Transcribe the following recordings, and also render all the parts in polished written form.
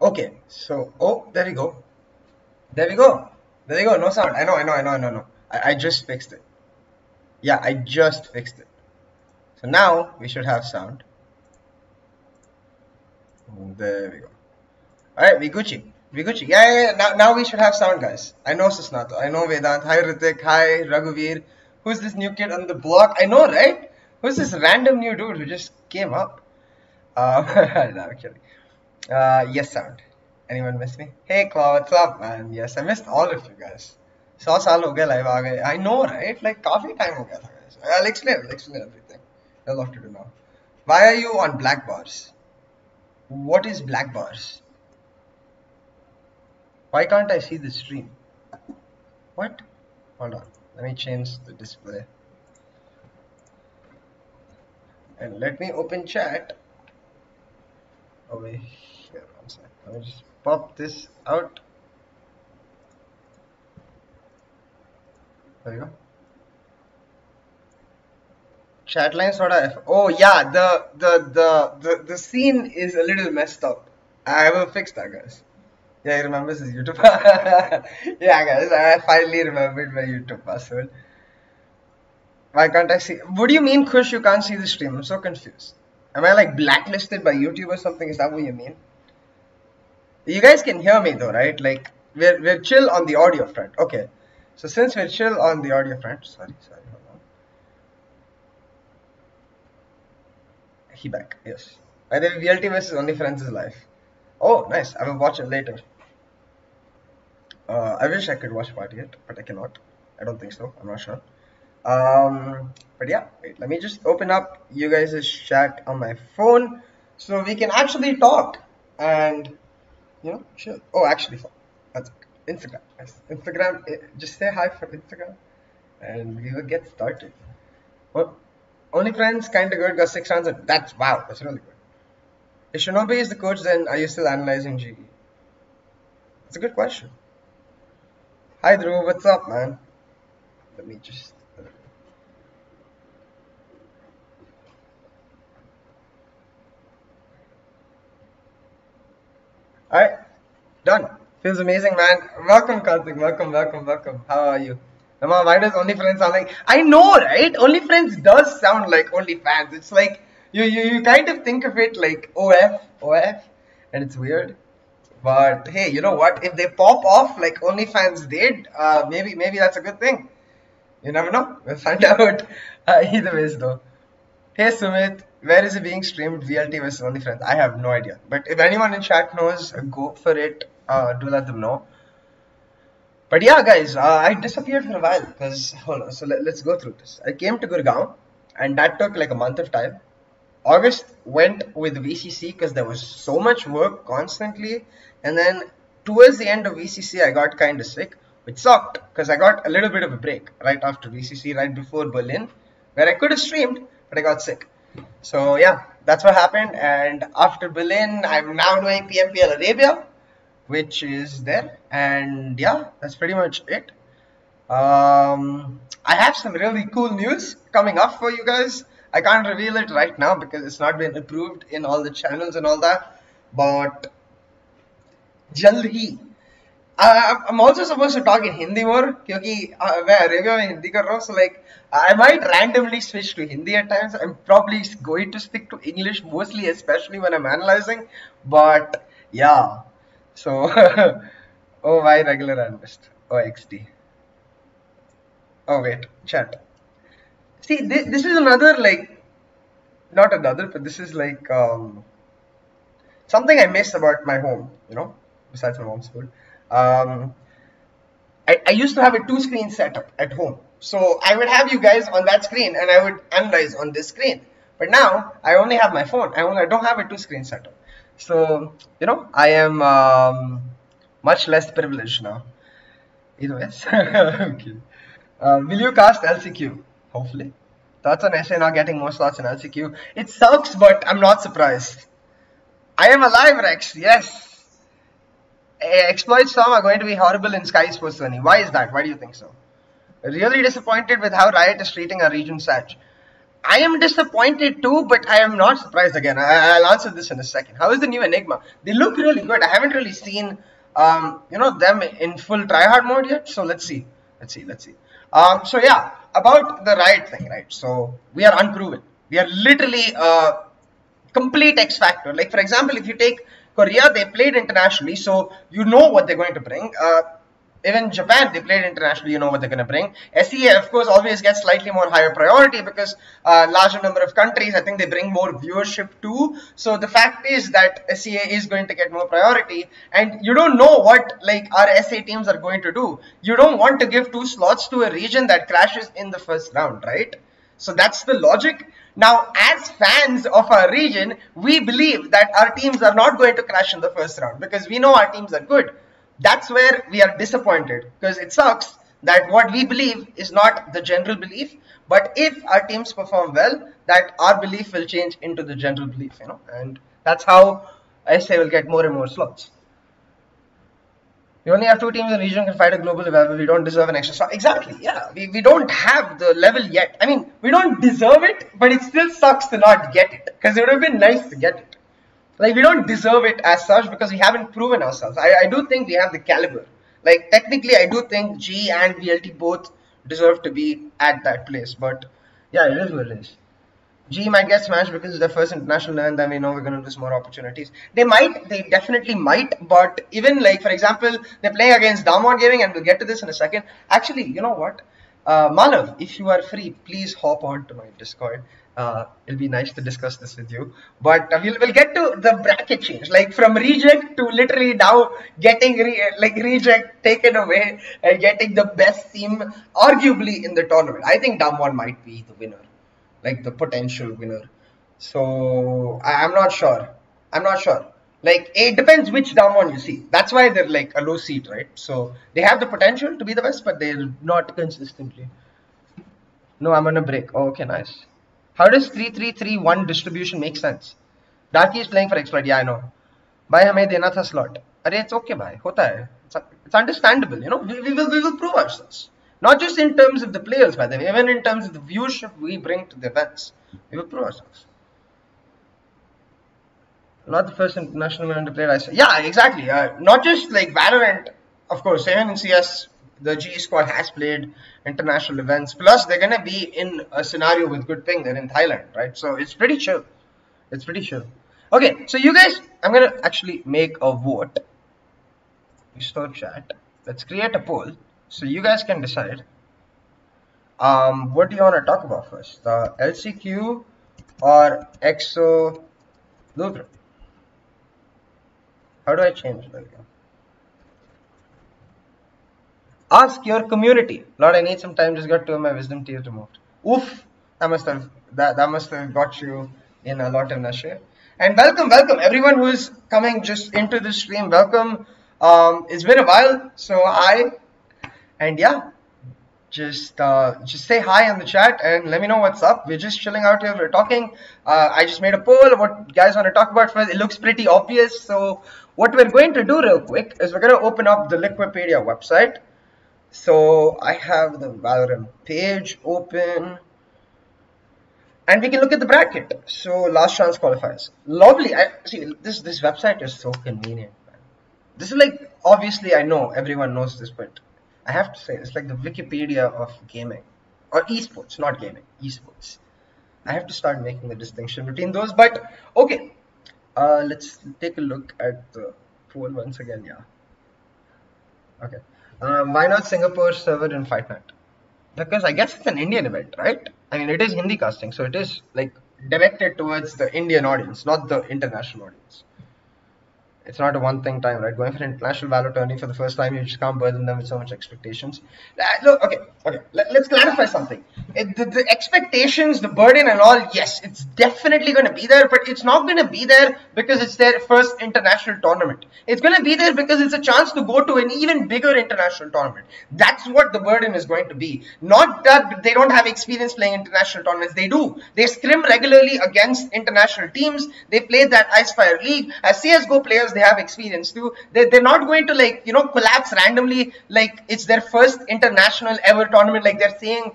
Okay, so there we go. There we go. There we go. No sound. I know. I just fixed it. Yeah, I just fixed it. So now we should have sound. There we go. Alright, we Gucci. We Gucci. Yeah. Now we should have sound, guys. I know Susnato. I know Vedant. Hi Ritik. Hi Raghuveer. Who's this new kid on the block? I know, right? Who's this random new dude who just came up? No, I'm kidding. Yes, sound. Anyone miss me? Hey, Claw, what's up, man? Yes, I missed all of you guys. 100 साल हो गया live आ गए. I know, right? Like काफी time हो गया था, guys. I'll explain everything. I'll have to do now. Why are you on black bars? What is black bars? Why can't I see the stream? What? Hold on. Let me change the display. And let me open chat over here. One second. Let me just pop this out. There you go. Chat line sort of. Oh yeah, the scene is a little messed up. I will fix that, guys. Yeah, he remembers his YouTube. Yeah, guys, I finally remembered my YouTube password. Why can't I see? What do you mean, Kush? You can't see the stream? I'm so confused. Am I like blacklisted by YouTube or something? Is that what you mean? You guys can hear me though, right? Like we're chill on the audio front. Okay, so since we're chill on the audio front, sorry, hold on. He back, yes. I think VLT vs Only Friends is live. Oh, nice. I will watch it later. I wish I could watch part yet, but I cannot. I don't think so. I'm not sure. But yeah, wait. Let me just open up you guys' chat on my phone so we can actually talk and chill. Oh, actually, that's Instagram. Yes. Instagram. Just say hi for Instagram, and we will get started. Well, Only Friends kinda good. Got 6 rounds. That's wow. That's really good. If Shinobi is the coach, then are you still analyzing GE? That's a good question. Hi Dhruv, what's up, man? Let me just. Alright, done. Feels amazing, man. Welcome, Karthik. Welcome. How are you? Mama, why does Only Friends sound like? I know, right? Only Friends does sound like Only Fans. It's like you kind of think of it like OF, and it's weird. But hey, you know what? If they pop off like OnlyFans did, maybe that's a good thing. You never know. We'll find out. Either ways, though. Hey Sumit, where is it being streamed? VLT versus OnlyFans? I have no idea. But if anyone in chat knows, go for it. Do let them know. But yeah, guys, I disappeared for a while because hold on. So let's go through this. I came to Gurgaon, and that took like a month of time. August went with VCC because there was so much work constantly, and then towards the end of VCC, I got kind of sick, which sucked because I got a little bit of a break right after VCC, right before Berlin, where I could have streamed, but I got sick. So yeah, that's what happened. And after Berlin, I'm now doing PMPL Arabia, which is there, and yeah, that's pretty much it. I have some really cool news coming up for you guys. I can't reveal it right now because it's not been approved in all the channels and all that, but jaldi. I'm also supposed to talk in Hindi more because मैं Arabia में Hindi कर रहा हूँ, so like I might randomly switch to Hindi at times. I'm probably going to stick to English mostly, especially when I'm analyzing, but yeah. So oh, why regular analyst? Oh, XD. Oh wait, chat. See, this is another like, not another, but this is like something I miss about my home. Besides my mom's food. I used to have a 2-screen setup at home, so I would have you guys on that screen, and I would analyze on this screen. But now I only have my phone. I don't have a 2-screen setup, so I am much less privileged now. Either ways, okay. Will you cast LCQ? Hopefully. Thoughts on SA not getting more slots in LCQ? It sucks, but I'm not surprised. I am alive, Rex. Yes. Exploits some are going to be horrible in Sky Sports 20. Why is that? Why do you think so? Really disappointed with how Riot is treating our region Satch. I am disappointed too, but I am not surprised again. I'll answer this in a second. How is the new Enigma? They look really good. I haven't really seen, them in full tryhard mode yet. So let's see. So yeah, about the Riot thing, right? So we are unproven. We are literally complete X factor. Like for example, if you take Korea, they played internationally, so you know what they're going to bring. Even Japan, they played internationally, you know what they're going to bring. SEA, of course, always gets slightly more higher priority because larger number of countries, I think they bring more viewership too. So the fact is that SEA is going to get more priority, and you don't know what like our SA teams are going to do. You don't want to give 2 slots to a region that crashes in the first round, right? So that's the logic. Now, as fans of our region, we believe that our teams are not going to crash in the first round because we know our teams are good. That's where we are disappointed because it sucks that what we believe is not the general belief. But if our teams perform well, that our belief will change into the general belief, and that's how SA will get more and more slots. We only have 2 teams in the region can fight a global level. We don't deserve an extra slot. Exactly, yeah. We don't have the level yet. I mean, we don't deserve it, but it still sucks to not get it because it would have been nice to get it. Like, we don't deserve it as such because we haven't proven ourselves. I do think we have the caliber. Like, technically, I do think G and VLT both deserve to be at that place. But, yeah, it is what it is. G might get smashed because it's their first international and then we know we're going to lose more opportunities. They definitely might, but even like, for example, they're playing against Damwon Gaming and we'll get to this in a second. Actually, you know what? Manav, if you are free, please hop on to my Discord. It'll be nice to discuss this with you. But we'll get to the bracket change, like from reject to literally now getting reject taken away and getting the best team arguably in the tournament. I think Damwon might be the winner. Like the potential winner. So I'm not sure. Like it depends which Damwon you see. That's why they're like a low seed, right? So they have the potential to be the best, but they're not consistently. No, I'm on a break. Oh, okay, nice. How does 3-3-3-1 distribution make sense? Darky is playing for exploit. Yeah, I know. Bhai, हमें देना था slot. अरे it's okay, bhai. होता है. It's understandable. We will prove ourselves. Not just in terms of the players, by the way, even in terms of the viewership we bring to the events. We will prove ourselves. Not the first international event to play. Yeah, exactly. Not just like Valorant, of course. Even in CS, the G squad has played international events. Plus, they're going to be in a scenario with good ping. They're in Thailand, right? So it's pretty chill. Okay, so you guys, I'm going to actually make a vote. Restore chat. Let's create a poll. So you guys can decide. What do you want to talk about first? The LCQ or EXO Lutheran? How do I change that? Ask your community. Lord, I need some time. Just got 2 of my wisdom teeth removed. Oof! That must have got you in a lot of nashe. And welcome everyone who is coming just into the stream. Welcome. It's been a while, so and yeah, just say hi in the chat and let me know what's up. We're just chilling out here. We're talking. I just made a poll of what you guys want to talk about first. It looks pretty obvious. So what we're going to do real quick is we're going to open up the Liquipedia website. So I have the Valorant page open. And we can look at the bracket. So last chance qualifiers. Lovely. See, this website is so convenient. This is like, obviously I know everyone knows this, but I have to say it's like the Wikipedia of gaming or esports, not gaming, esports. I have to start making the distinction between those, but okay. Let's take a look at the poll once again. Yeah. Okay. Why not Singapore server in Fight Night? Because I guess it's an Indian event, right? I mean, it is Hindi casting, so it is like directed towards the Indian audience, not the international audience. It's not a one-thing time, right? Going for an international Valor tourney for the first time, you just can't burden them with so much expectations. Look, okay. Let's clarify something. The expectations, the burden and all, yes, it's definitely going to be there, but it's not going to be there because it's their first international tournament. It's going to be there because it's a chance to go to an even bigger international tournament. That's what the burden is going to be. Not that they don't have experience playing international tournaments. They do. They scrim regularly against international teams. They play that Icefire League. As CSGO players, they they have experience too. They're not going to like, you know, collapse randomly like it's their first international ever tournament, like they're seeing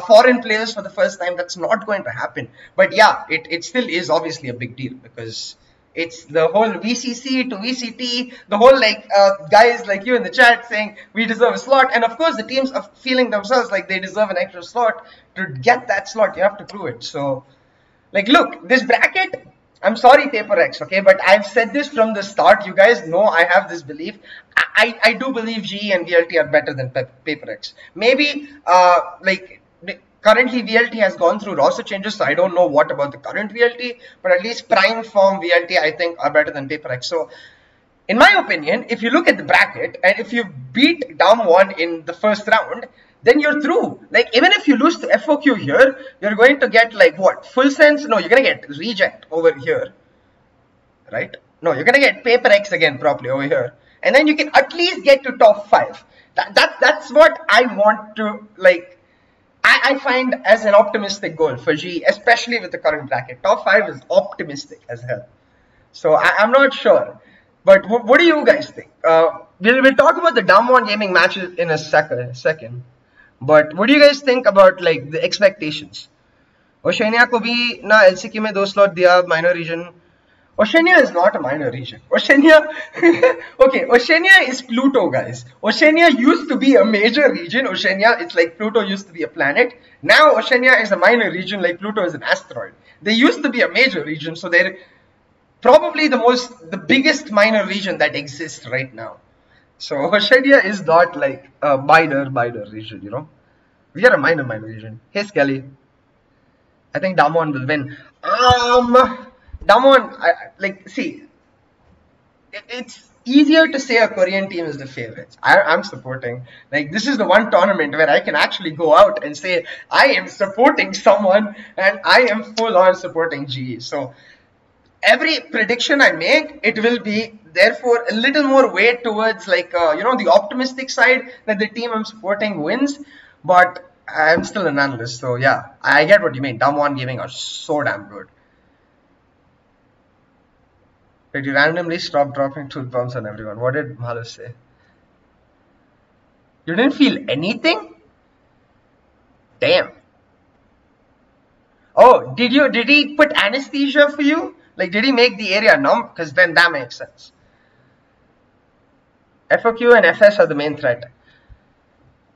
foreign players for the first time. That's not going to happen. But yeah, it still is obviously a big deal, because it's the whole VCC to VCT, the whole like guys like you in the chat saying we deserve a slot, and of course the teams are feeling themselves like they deserve an extra slot. To get that slot, you have to prove it. So like, look, this bracket, I'm sorry, Paper X, okay, but I've said this from the start. You guys know I have this belief. I do believe GE and VLT are better than Paper X. Maybe, like, currently VLT has gone through roster changes, so I don't know what about the current VLT, but at least prime form VLT, I think, are better than Paper X. So, in my opinion, if you look at the bracket, and if you beat Dam1 in the first round, then you're through. Like, even if you lose to FOQ here, you're going to get like what? Full sense? No, you're going to get reject over here. Right? No, you're going to get Paper X again properly over here. And then you can at least get to top 5. That's what I want to, like, I find as an optimistic goal for G, especially with the current bracket. Top 5 is optimistic as hell. So I'm not sure. But what do you guys think? We'll talk about the Dam1 gaming matches in a second. But what do you guys think about like the expectations? Oceania को भी ना LCQ में 2 slot दिया minor region. Oceania is not a minor region. Oceania, okay, Oceania is Pluto, guys. Oceania used to be a major region. Oceania, it's like Pluto used to be a planet. Now Oceania is a minor region, like Pluto is an asteroid. They used to be a major region, so they're probably the biggest minor region that exists right now. So Oceania is not like a minor region, you know. We are a minor region. Hey Skelly, I think Dam1 will win. Dam1, like, see, it's easier to say a Korean team is the favorites. I'm supporting. Like, this is the one tournament where I can actually go out and say I am supporting someone, and I am full on supporting GE. So every prediction I make, it will be therefore a little more weight towards like you know, the optimistic side, that the team I'm supporting wins. But I'm still an analyst, so yeah, I get what you mean. Dam1 gaming are so damn good. Did you randomly stop dropping truth bombs on everyone? What did Malo say? You didn't feel anything? Damn. Oh, did he put anesthesia for you? Like, did he make the area numb? Because then that makes sense. FOQ and FS are the main threat.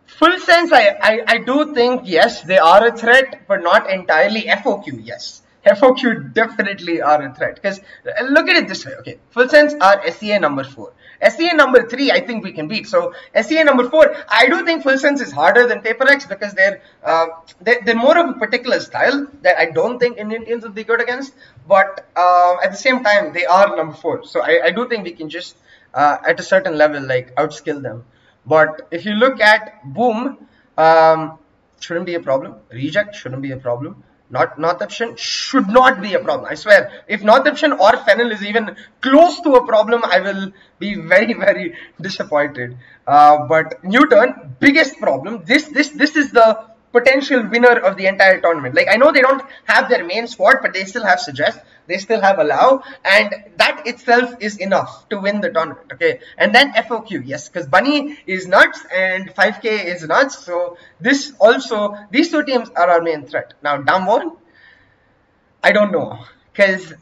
Full sense, I do think, yes, they are a threat, but not entirely. FOQ, yes. FOQ definitely are a threat. Because look at it this way, okay. Full sense are SEA number 4. SEA number 3, I think we can beat. So SEA number 4, I do think Full sense is harder than Paper X, because they're more of a particular style that I don't think Indian teams would be good against. But at the same time, they are number 4. So I do think we can just at a certain level like outskill them. But if you look at Boom, shouldn't be a problem. Reject shouldn't be a problem. North option should not be a problem. I swear, if North option or Fennel is even close to a problem, I will be very, very disappointed. But Newton, biggest problem. This is the potential winner of the entire tournament. Like, I know they don't have their main squad, but they still have Suggest, they still have Allow, and that itself is enough to win the tournament. Okay, and then FOQ, yes, because Bunny is nuts and 5K is nuts. So this also, these two teams are our main threat. Now Dam1, I don't know, because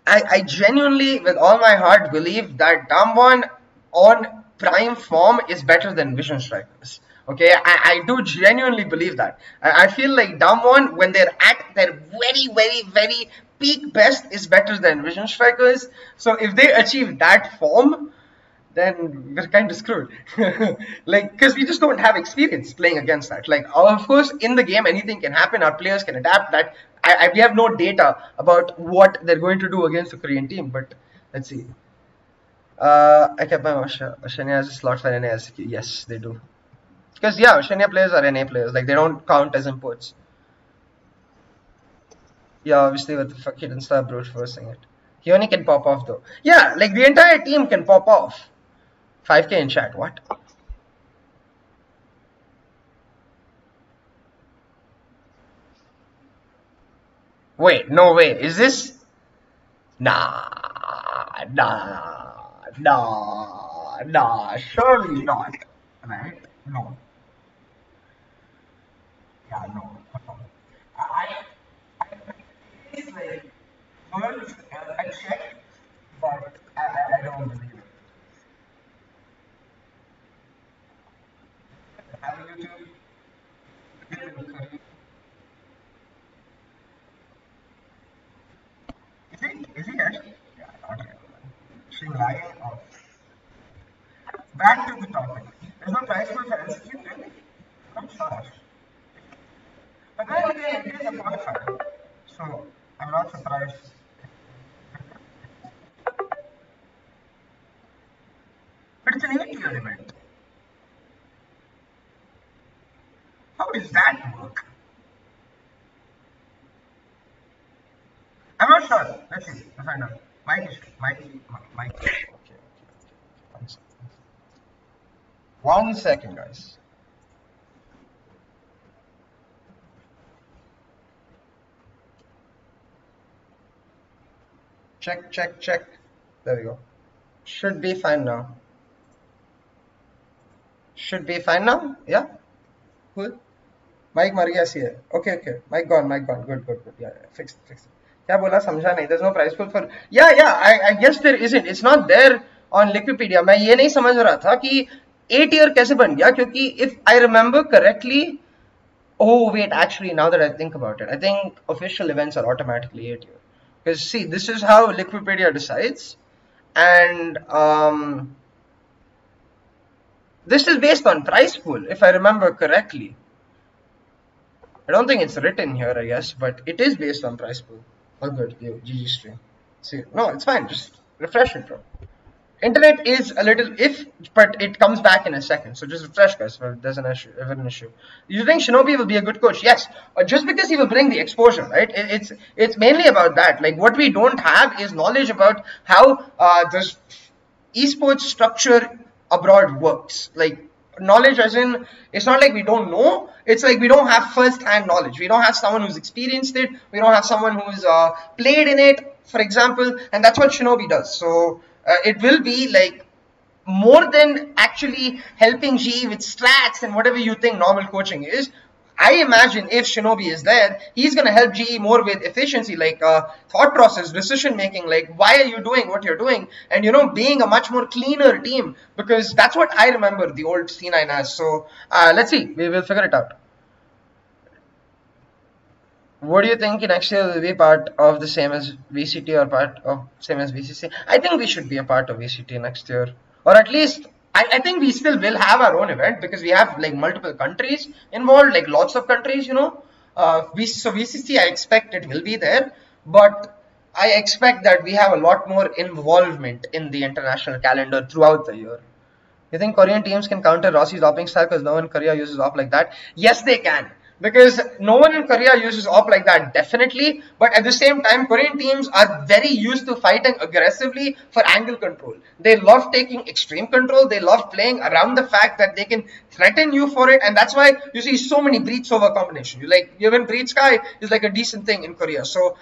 I genuinely, with all my heart, believe that Dam1 on prime form is better than Vision Strikers. Okay, I do genuinely believe that. I feel like Dam1, when they're at their very, very, very peak best, is better than Vision Strikers. So if they achieve that form, then we're kind of screwed. Like, because we just don't have experience playing against that. Like, of course, in the game, anything can happen. Our players can adapt that. We have no data about what they're going to do against the Korean team, but let's see. I kept my Oceania as a slot for NA. Yes, they do. Because yeah, Oceania players are NA players, like they don't count as imports. Yeah, obviously, what the fuck, he didn't start brute forcing it. He only can pop off though. Yeah, like the entire team can pop off. 5K in chat, what? Wait, no way, is this? Nah. Nah, nah, surely not. Right? No. Yeah, no. No. I, it's like, words, I checked, but I don't believe it. Have you to, is he actually? Yeah, not yet. She lying or back to the topic. There's no price for LCQ, really? I'm sure. But then again, it is a qualifier. So I'm not surprised. But it's an 8-year event. How does that work? I'm not sure. Let's see. Let's find out. Mike. Okay. One second. 1 second, guys. Check, check, check. There we go. Should be fine now. Should be fine now? Yeah? Cool. Mike मर गया Sieh. Okay, okay. Mike gone, Mike gone. Good, good, good. Yeah, yeah. Fixed, fixed. क्या बोला समझा नहीं. There's no price pool for. Yeah, yeah. I guess there isn't. It's not there on Wikipedia. मैं ये नहीं समझ रहा था कि 8-year कैसे बन गया क्योंकि if I remember correctly. Oh wait, actually, now that I think about it, I think official events are automatically 8-year. Because see, this is how Wikipedia decides, and this is based on price pool, if I remember correctly. I don't think it's written here, I guess, but it is based on price pool. Oh, good, you GG stream. See, no, it's fine. Just refresh it, bro. Internet is a little if, but it comes back in a second. So just refresh, guys. If there's an issue, if an issue. You think Shinobi will be a good coach? Yes, just because he will bring the exposure, right? It's mainly about that. Like what we don't have is knowledge about how this esports structure abroad works. Like knowledge as in it's not like we don't know, it's like we don't have first hand knowledge. We don't have someone who's experienced it, we don't have someone who's played in it, for example, and that's what Shinobi does. So it will be like more than actually helping GE with strats and whatever you think normal coaching is. I imagine if Shinobi is there, he's going to help GE more with efficiency, like thought process, decision making, like why are you doing what you're doing, and you know, being a much more cleaner team, because that's what I remember the old C9 as. So let's see, we will figure it out. What do you think next year will be part of the same as VCT or part of same as VCC? I think we should be a part of VCT next year, or at least I think we still will have our own event because we have like multiple countries involved, like lots of countries, you know. So VCC, I expect it will be there, but I expect that we have a lot more involvement in the international calendar throughout the year. You think Korean teams can counter Rossi's opping style because no one in Korea uses op like that? Yes, they can. Because no one in Korea uses op like that, definitely. But at the same time, Korean teams are very used to fighting aggressively for angle control. They love taking extreme control. They love playing around the fact that they can threaten you for it. And that's why you see so many breach over combinations. Even breach sky is like a decent thing in Korea. So,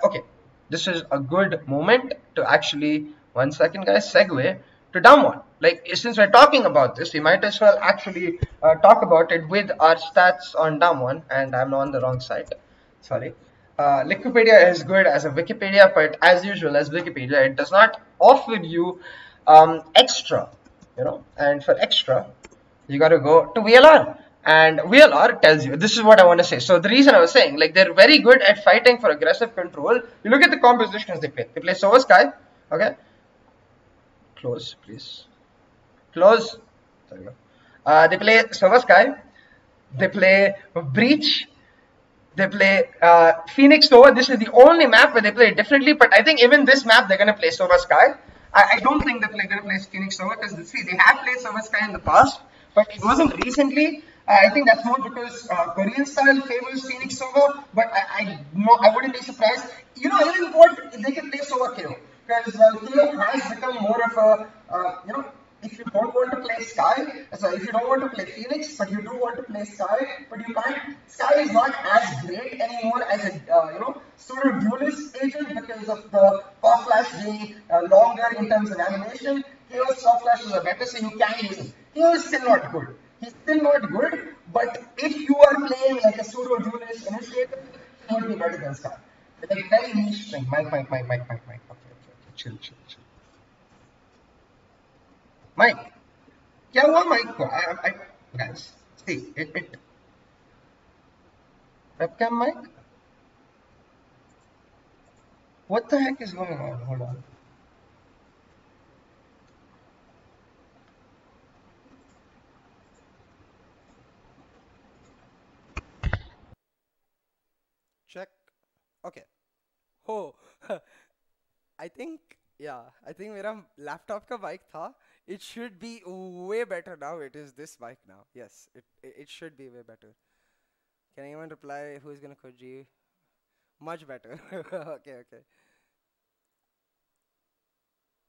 okay, this is a good moment to actually, 1 second guys, segue to Damwon. Like since we're talking about this, we might as well actually talk about it with our stats on Damwon, and I'm on the wrong side. Sorry. Wikipedia is good as a Wikipedia, but as usual as Wikipedia, it does not offer you extra, you know. And for extra, you got to go to VLR. And VLR tells you, this is what I want to say. So the reason I was saying, like they're very good at fighting for aggressive control. You look at the compositions they play. They play Sova Sky, okay? Close, please. Close. There we go. They play Sova Sky. They play Breach. They play Phoenix Nova. This is the only map where they play it differently. But I think even this map, they're going to play Sova Sky. I don't think they're going to play Phoenix Nova because see, they have played Sova Sky in the past, but it wasn't recently. I think that's more because Korean style favors Phoenix Nova. But I wouldn't be surprised. You know, even what they can play Sova KO because KO has become more of a you know. If you don't want to play Sky, so if you don't want to play Phoenix, but you do want to play Sky, but you can't. Sky is not as great anymore as a you know, sort of duelist agent because of the pop flash being longer in terms of animation. Your soft flashes are better, so you can use him. He was still not good. He's still not good, but if you are playing like a pseudo Julius initiator, he would be better than Scar. Like very niche thing. Mike. Okay. Chill. Mike, क्या हुआ Mike को? Guys, see it webcam Mike. What the heck is going on? Hold on. Check. Okay. Oh, I think मेरा laptop का mic था. It should be way better now. It is this mic now. Yes, it should be way better. Can anyone reply who is gonna coach G? Much better. Okay.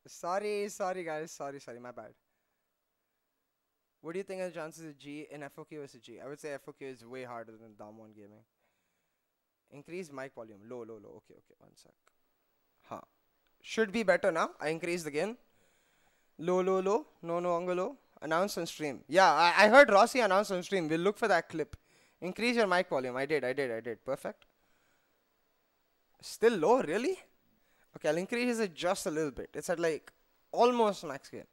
Sorry guys. Sorry, my bad. What do you think of the chances of G in FOQ versus G? I would say FOQ is way harder than Damwon gaming. Increase mic volume. Low. Okay. 1 sec. Huh. Should be better now. I increased again. Low. No, angle low. Announce on stream. Yeah, I heard Rossi announce on stream. We'll look for that clip. Increase your mic volume. I did. Perfect. Still low, really? Okay, I'll increase it just a little bit. It's at like almost max gain.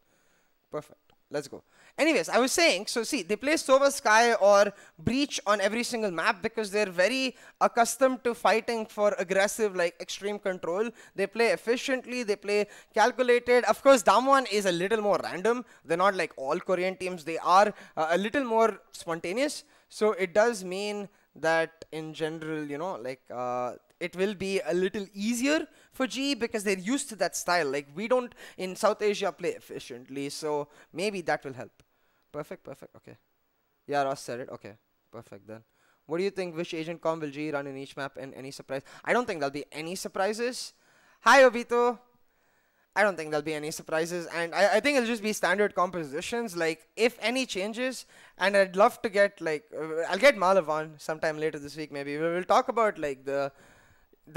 Perfect. Let's go. Anyways, I was saying, so see, they play Sova Sky or Breach on every single map because they're very accustomed to fighting for aggressive, like extreme control. They play efficiently, they play calculated. Of course, Damwon is a little more random. They're not like all Korean teams. They are a little more spontaneous. So it does mean that in general, you know, like it will be a little easier for G because they're used to that style. Like we don't in South Asia play efficiently, so maybe that will help. Perfect. Okay. Yeah, Ross said it. Okay, perfect then. What do you think? Which agent com will G run in each map and any surprise? I don't think there'll be any surprises. Hi, Obito. I don't think there'll be any surprises, and I think it'll just be standard compositions. Like, if any changes, and I'd love to get, like, I'll get Malav on sometime later this week, maybe. We'll talk about, like, the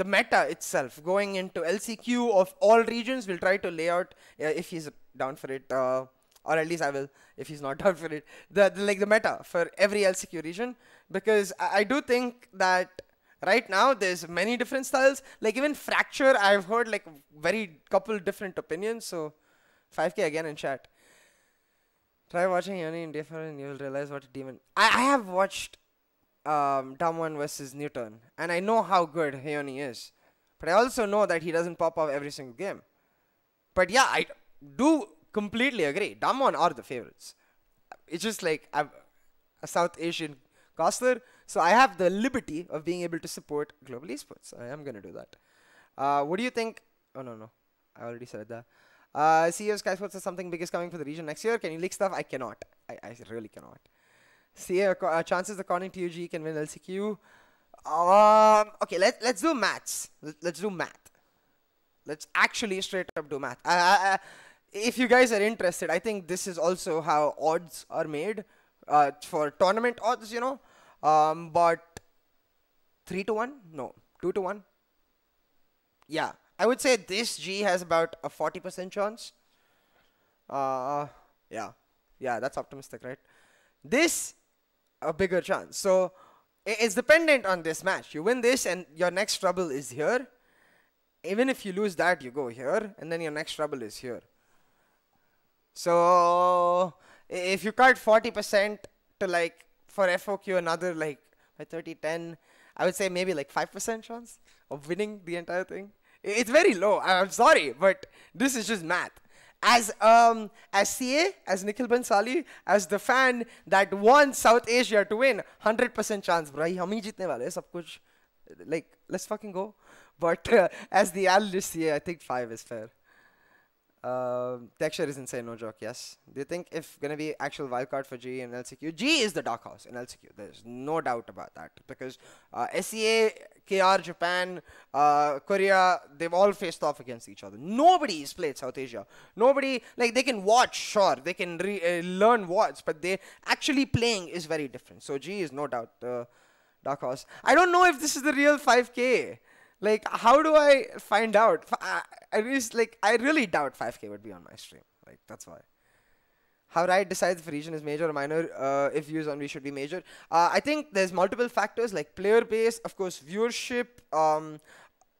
meta itself, going into LCQ of all regions. We'll try to lay out, if he's down for it, or at least I will, if he's not down for it, the meta for every LCQ region, because I do think that right now there's many different styles. Like even Fracture, I've heard like very couple different opinions. So 5k again in chat. Try watching Yoni in different and you'll realize what a demon. I have watched Damwon versus Newton, and I know how good Heoni is, but I also know that he doesn't pop off every single game. But yeah, I do completely agree. Damwon are the favorites. It's just like I'm a South Asian caster, so I have the liberty of being able to support global esports. I am gonna do that. What do you think? Oh no, I already said that. CEO Sky Sports has something big is coming for the region next year. Can you leak stuff? I cannot. I really cannot. Sieh, chances according to you, G can win LCQ. Okay, let's do maths. Let's do math. Let's actually straight up do math. If you guys are interested, I think this is also how odds are made for tournament odds, you know. But 3-1? No, 2-1. Yeah, I would say this G has about a 40% chance. Yeah, that's optimistic, right? This a bigger chance. So it's dependent on this match. You win this, and your next trouble is here. Even if you lose that, you go here, and then your next trouble is here. So if you cut 40% to like for FOQ another like by 30-10, I would say maybe like 5% chance of winning the entire thing. It's very low. I'm sorry, but this is just math. As Sieh, as Nikhil Bansali, as the fan that wants South Asia to win, 100% chance, bro. Hum hi jeetne wale hai sab kuch. Like, let's fucking go. But as the analyst here, I think 5 is fair. Texture is insane, no joke, yes. Do you think if gonna be actual wildcard for G and LCQ? G is the dark horse in LCQ. There's no doubt about that. Because SEA, KR, Japan, Korea, they've all faced off against each other. Nobody's played South Asia. Nobody, like, they can watch, sure. They can learn words, but they actually playing is very different. So G is no doubt dark horse. I don't know if this is the real 5K. Like, how do I find out? I really doubt 5K would be on my stream. Like, Like, that's why. How Riot decides if a region is major or minor, if views on V should be major. I think there's multiple factors like player base, of course, viewership,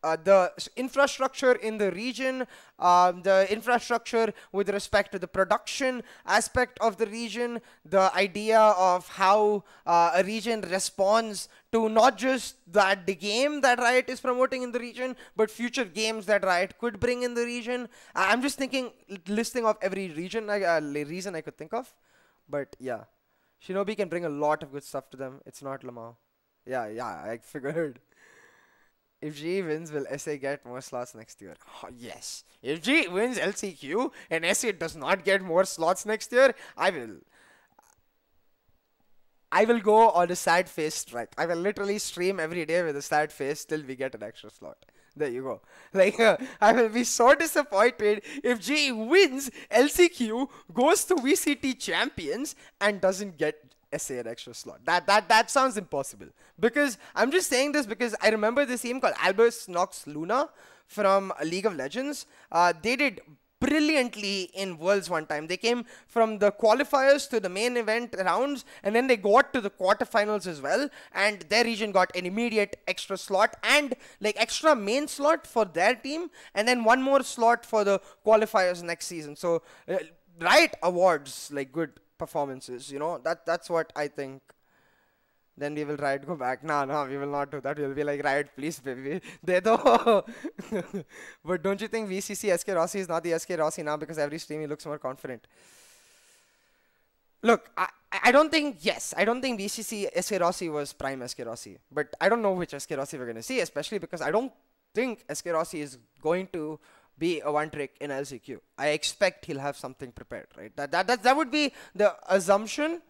the infrastructure in the region, the infrastructure with respect to the production aspect of the region, the idea of how a region responds to not just the game that Riot is promoting in the region, but future games that Riot could bring in the region. I'm just thinking, listing of every region, reason I could think of. But yeah, Shinobi can bring a lot of good stuff to them. It's not Lamau. Yeah, I figured. If G wins, will SA get more slots next year? Oh, yes. If G wins LCQ and SA does not get more slots next year, I will go on a sad face strike. I will literally stream every day with a sad face till we get an extra slot. There you go. Like, I will be so disappointed if G wins LCQ, goes to VCT Champions, and doesn't get SA an extra slot. That sounds impossible. Because I'm just saying this because I remember this team called Albus Nox Luna from League of Legends. They did brilliantly in Worlds one time. They came from the qualifiers to the main event rounds, and then they got to the quarterfinals as well, and their region got an immediate extra slot and like extra main slot for their team, and then one more slot for the qualifiers next season. So Riot awards like good performances, you know. That's what I think. Then we will Riot go back. No, we will not do that. We'll be like, Riot, please, baby. De do. But don't you think VCC SK Rossi is not the SK Rossi now because every stream he looks more confident? Look, I don't think, yes, I don't think VCC SK Rossi was prime SK Rossi. But I don't know which SK Rossi we're going to see, especially because I don't think SK Rossi is going to be a one trick in LCQ. I expect he'll have something prepared, right? That would be the assumption,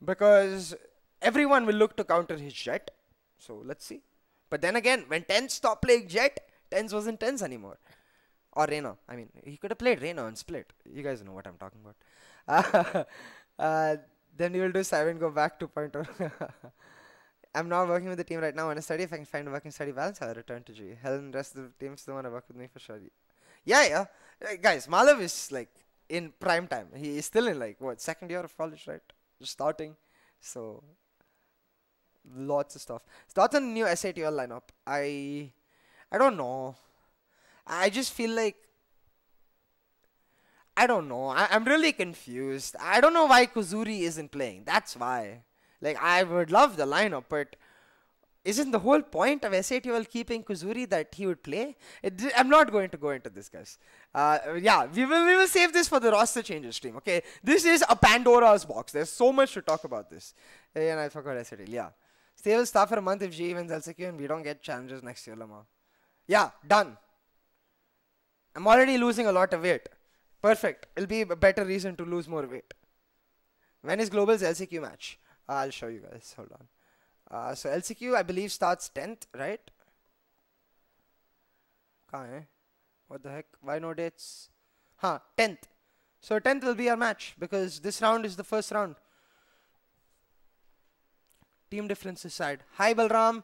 because everyone will look to counter his Jet. So let's see. But then again, when Tens stopped playing Jet, Tens wasn't Tens anymore. Or Reyna. I mean, he could have played Reyna on Split. You guys know what I'm talking about. Then we will do 7, go back to pointer. I'm not working with the team right now. I want to study. If I can find a working study balance, I'll return to G. Helen and the rest of the teams don't want to work with me for sure. Yeah. Guys, Malav is like in prime time. He is still in like, what, second year of college, right? Just starting. So, lots of stuff. Thoughts on the new SATL lineup? I don't know. I just feel like, I don't know. I'm really confused. I don't know why Kuzuri isn't playing. That's why. Like, I would love the lineup, but isn't the whole point of SATL keeping Kuzuri that he would play? I'm not going to go into this, guys. Yeah, we will save this for the roster changes stream, okay? This is a Pandora's box. There's so much to talk about this. And I forgot SATL, yeah. Stay with staff for a month if G wins LCQ and we don't get challenges next year, Lama. Yeah, done. I'm already losing a lot of weight. Perfect. It'll be a better reason to lose more weight. When is Global's LCQ match? I'll show you guys. Hold on. So LCQ, I believe, starts 10th, right? What the heck? Why no dates? 10th. So 10th will be our match because this round is the first round. Team differences side. Hi, Balram.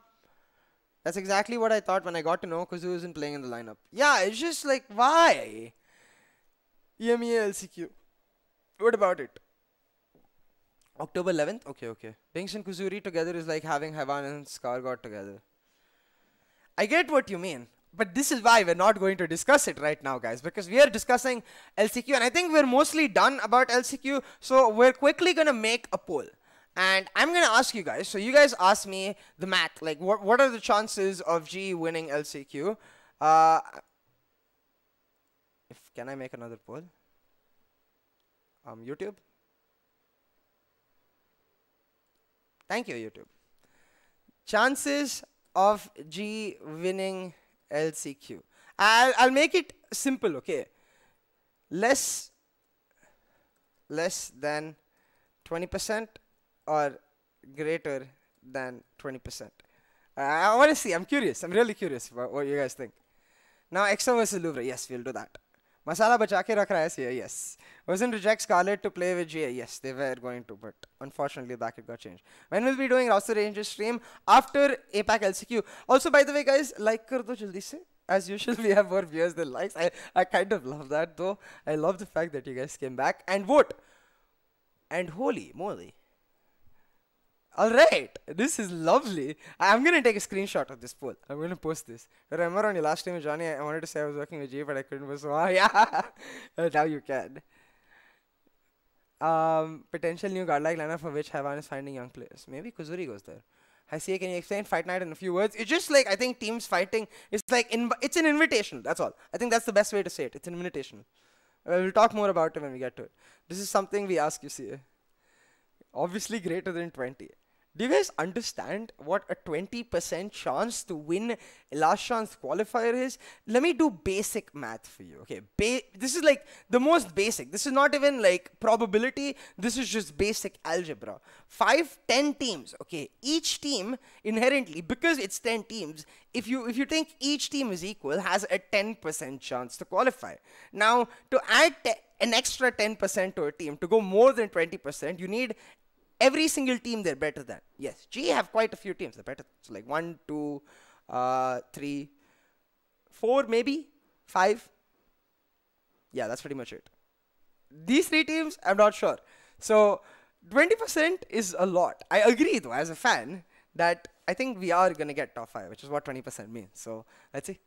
That's exactly what I thought when I got to know Kuzu isn't playing in the lineup. Yeah, it's just like, why? EMEA LCQ. What about it? October 11th? Okay. Binks and Kuzuri together is like having Havan and Skargot together. I get what you mean. But this is why we're not going to discuss it right now, guys. Because we are discussing LCQ. And I think we're mostly done about LCQ. So we're quickly going to make a poll. And I'm going to ask you guys. So you guys ask me the math. Like, what are the chances of G winning LCQ? Can I make another poll? YouTube? Thank you, YouTube. Chances of G winning LCQ. I'll make it simple, okay? Less than 20% or greater than 20%. I want to see. I'm curious. I'm really curious about what you guys think. Now, Exo versus Louvre. Yes, we'll do that. Masala bacha ke rakh raha hai Sieh. Yes. Wasn't reject Scarlet to play with GA? Yes, they were going to, but unfortunately back it got changed. When will we be doing roster ranges stream? After APAC LCQ. Also, by the way, guys, like kar do jaldi se. As usual, we have more viewers than likes. I kind of love that though. I love the fact that you guys came back and vote. And holy moly. Alright, this is lovely. I'm gonna take a screenshot of this poll. I'm gonna post this. Remember on your last time with Johnny, I wanted to say I was working with G, but I couldn't. So, yeah. Now you can. Potential new godlike lineup for which Haiwan is finding young players. Maybe Kuzuri goes there. Hi, Sieh, can you explain Fight Night in a few words? It's just like, I think teams fighting, it's like, it's an invitation, that's all. I think that's the best way to say it. It's an invitation. We'll talk more about it when we get to it. This is something we ask you, Sieh. Obviously greater than 20. Do you guys understand what a 20% chance to win a last chance qualifier is? Let me do basic math for you, okay? This is like the most basic. This is not even like probability. This is just basic algebra. 10 teams, okay? Each team inherently, because it's 10 teams, if you think each team is equal, has a 10% chance to qualify. Now, to add an extra 10% to a team, to go more than 20%, you need every single team they're better than. Yes, G have quite a few teams they're better. So like 1, 2, 3, 4, maybe 5. Yeah, that's pretty much it. These 3 teams, I'm not sure. So 20% is a lot. I agree though, as a fan, that I think we are gonna get top 5, which is what 20% means. So let's see.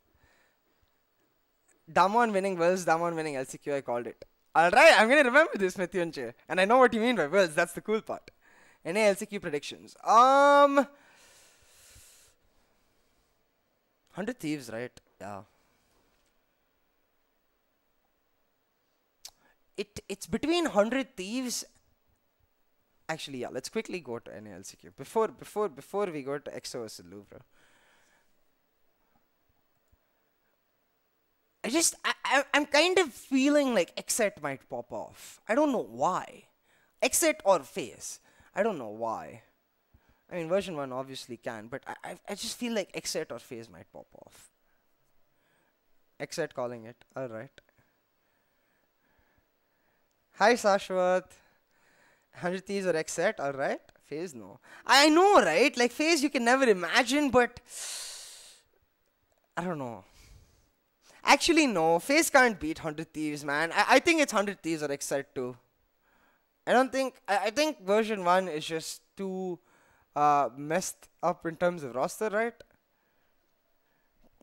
Damon winning Worlds, Damon winning LCQ, I called it. Alright, I'm gonna remember this, Mithunche. And I know what you mean by Worlds, that's the cool part. NA LCQ predictions. 100 Thieves, right? Yeah. It's between 100 Thieves. Actually, yeah. Let's quickly go to NA LCQ before we go to EXO vs Louvre. I'm kind of feeling like Exet might pop off. I don't know why. Exet or FaZe. I don't know why. I mean, version 1 obviously can, but I just feel like Exet or FaZe might pop off. Exet calling it. Alright. Hi, Sashwat. 100 Thieves or Exet. Alright. FaZe, no. I know, right? Like, FaZe you can never imagine, but I don't know. Actually, no. FaZe can't beat 100 Thieves, man. I think it's 100 Thieves or Exet too. I think version 1 is just too messed up in terms of roster, right?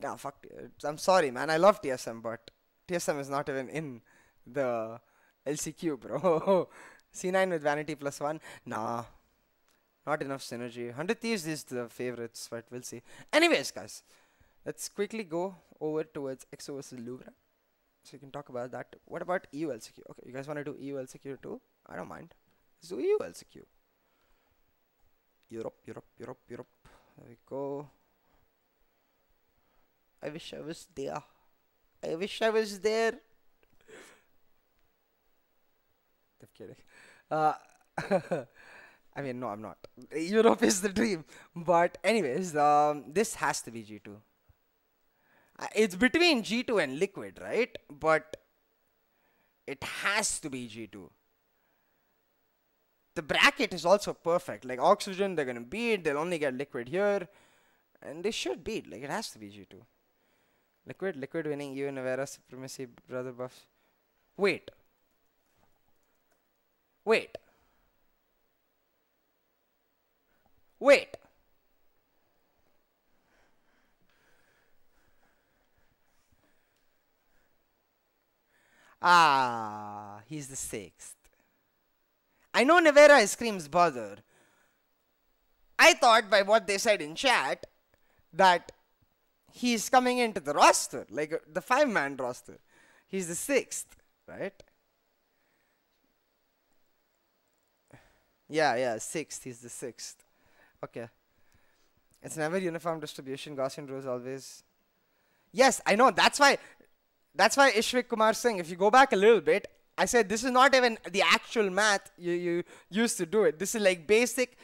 Nah, fuck it. I'm sorry, man. I love TSM, but TSM is not even in the LCQ, bro. C9 with Vanity +1. Nah. Not enough synergy. 100 Thieves is the favorites, but we'll see. Anyways, guys. Let's quickly go over towards EXO vs Louvre. So you can talk about that. What about EU LCQ? Okay, you guys want to do EU LCQ too? I don't mind. Let's do EU LCQ. Europe. There we go. I wish I was there. I'm kidding. I mean, no, I'm not. Europe is the dream. But anyways, this has to be G2. It's between G2 and Liquid, right? But it has to be G2. The bracket is also perfect. Like Oxygen, they're going to beat. They'll only get Liquid here. And they should beat. Like, it has to be G2. Liquid winning EU, Nevera, Supremacy, Brother Buffs. Wait. Ah, he's the 6th. I know Nevera is Scream's brother. I thought by what they said in chat that he's coming into the roster, like the 5-man roster. He's the 6th, right? Yeah, 6th. He's the 6th. Okay. It's never uniform distribution. Gaussian rules always. Yes, I know. That's why Ishvik Kumar Singh, if you go back a little bit, I said this is not even the actual math you used to do it. This is like basic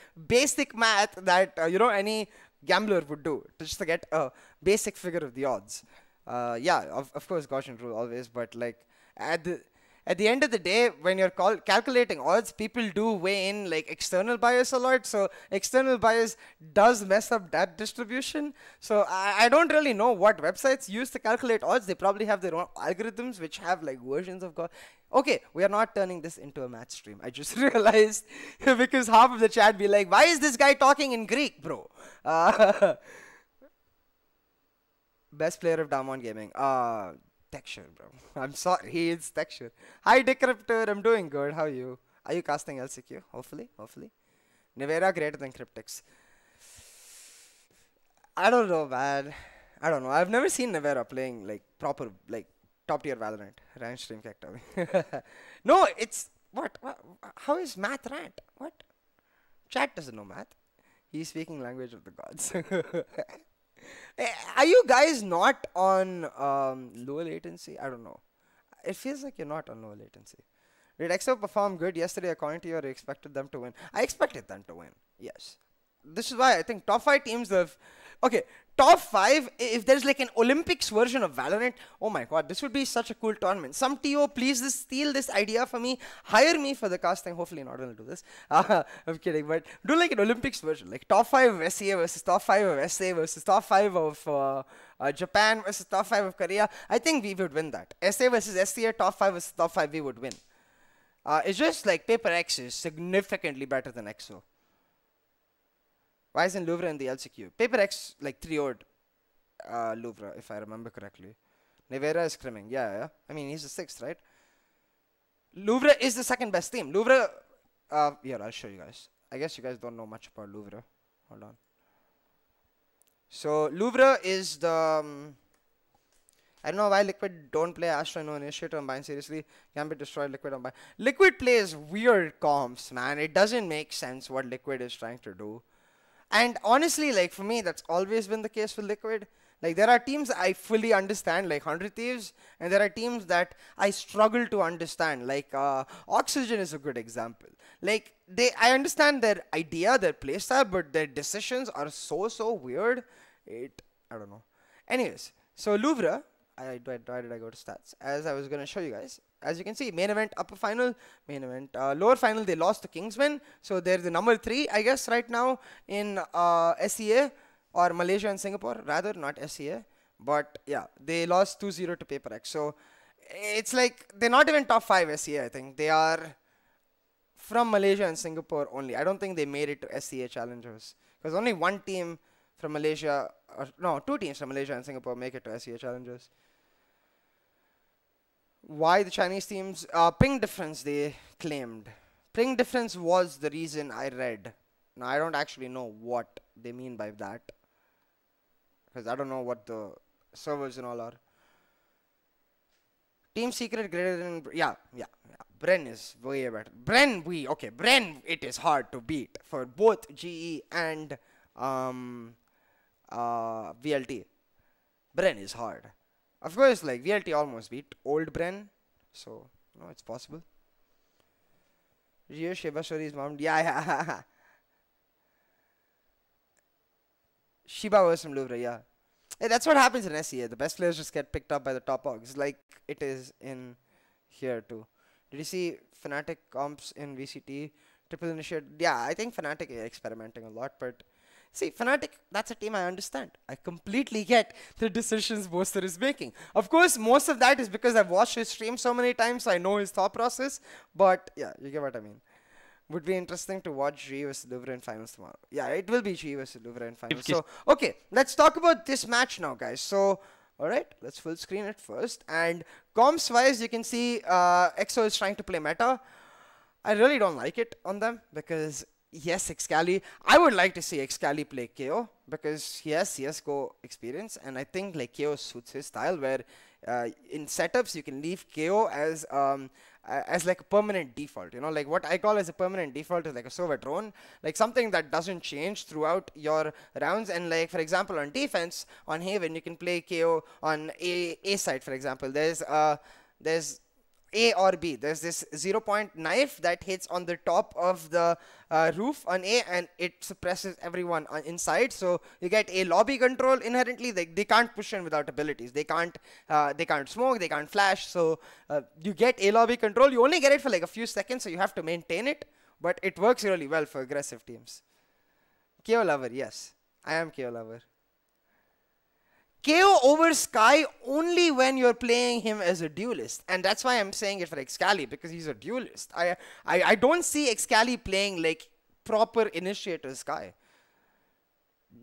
math that any gambler would do just to get a basic figure of the odds. Yeah, of course Gaussian rule always, but like at the end of the day, when you're calculating odds, people do weigh in like external bias a lot. So external bias does mess up that distribution. So I don't really know what websites use to calculate odds. They probably have their own algorithms which have like versions of God. Okay, we are not turning this into a match stream. I just realized because half of the chat be like, why is this guy talking in Greek, bro? Best player of Damon Gaming. Texture, bro. I'm sorry, it's Texture. Hi, Decryptor. I'm doing good. How are you? Are you casting LCQ? Hopefully. Nevera greater than Cryptix. I don't know, man. I don't know. I've never seen Nevera playing like proper, like top tier Valorant. Rant stream kicked away. No, it's what? How is math rant? What? Chat doesn't know math. He's speaking language of the gods. Are you guys not on low latency? I don't know. It feels like you're not on low latency. Did EXO perform good yesterday according to you, or you expected them to win? I expected them to win, yes. This is why I think top 5 teams have... Okay, top 5, if there's like an Olympics version of Valorant, oh my god, this would be such a cool tournament. Some TO, please steal this idea for me. Hire me for the casting. Hopefully not going to do this. I'm kidding, but do like an Olympics version. Like top 5 of SEA versus top 5 of SA versus top 5 of Japan versus top 5 of Korea. I think we would win that. SA versus SEA, top 5 versus top 5, we would win. It's just like Paper X is significantly better than EXO. Why isn't Louvre in the LCQ? Paper X like 3-0'd Louvre, if I remember correctly. Nevera is scrimming. Yeah. I mean, he's the 6th, right? Louvre is the 2nd best team. Louvre... here, I'll show you guys. I guess you guys don't know much about Louvre. Hold on. So, Louvre is the... I don't know why Liquid don't play Astro no initiative on Bind seriously. Can be destroyed Liquid on Bind. Liquid plays weird comps, man. It doesn't make sense what Liquid is trying to do. And honestly, like for me, that's always been the case with Liquid. Like there are teams I fully understand, like 100 Thieves, and there are teams that I struggle to understand. Like Oxygen is a good example. Like I understand their idea, their playstyle, but their decisions are so weird. I don't know. Anyways, so Louvre, why did I go to stats? As I was gonna show you guys. As you can see, main event, upper final, main event, lower final, they lost to Kingsmen. So they're the number 3, I guess, right now in SEA or Malaysia and Singapore, rather, not SEA. But yeah, they lost 2-0 to Paper X. So it's like they're not even top 5 SEA, I think. They are from Malaysia and Singapore only. I don't think they made it to SEA Challengers. Because only one team from Malaysia, or no, 2 teams from Malaysia and Singapore make it to SEA Challengers. Why the Chinese teams? Ping difference, they claimed. Ping difference was the reason I read. Now, I don't actually know what they mean by that. Because I don't know what the servers and all are. Team secret greater than... Yeah. Bren is way better. Bren, it is hard to beat for both GE and VLT. Bren is hard. Of course, like, VLT almost beat old Bren. So, no, it's possible. Rio Shiba Shori's mom. Yeah. Shiba was from Louvre, yeah. Hey, that's what happens in SEA. The best players just get picked up by the top hogs. Like it is in here too. Did you see Fnatic comps in VCT? Triple Initiate? Yeah, I think Fnatic is experimenting a lot, but... See, Fnatic, that's a team I understand. I completely get the decisions Boaster is making. Of course, most of that is because I've watched his stream so many times, so I know his thought process. But, yeah, you get what I mean. Would be interesting to watch G vs Louvre in finals tomorrow. Yeah, it will be G vs Louvre in finals. So, okay, let's talk about this match now, guys. So, alright, let's full screen it first. And comps-wise, you can see EXO is trying to play meta. I really don't like it on them because... Yes, Excali. I would like to see Excali play KO because he has CSGO experience, and I think like KO suits his style. Where in setups you can leave KO as like a permanent default. You know, like what I call as a permanent default is like a server drone, like something that doesn't change throughout your rounds. And like for example, on defense on Haven, you can play KO on A side. For example, there's A or B. There's this 0-point knife that hits on the top of the roof on A, and it suppresses everyone inside. So you get a lobby control inherently. They can't push in without abilities. They can't smoke. They can't flash. So you get a lobby control. You only get it for like a few seconds, so you have to maintain it. But it works really well for aggressive teams. KO lover, yes, I am KO lover. KO over Sky only when you're playing him as a duelist, and that's why I'm saying it for Excali, because he's a duelist. I don't see Excali playing like proper initiator Sky.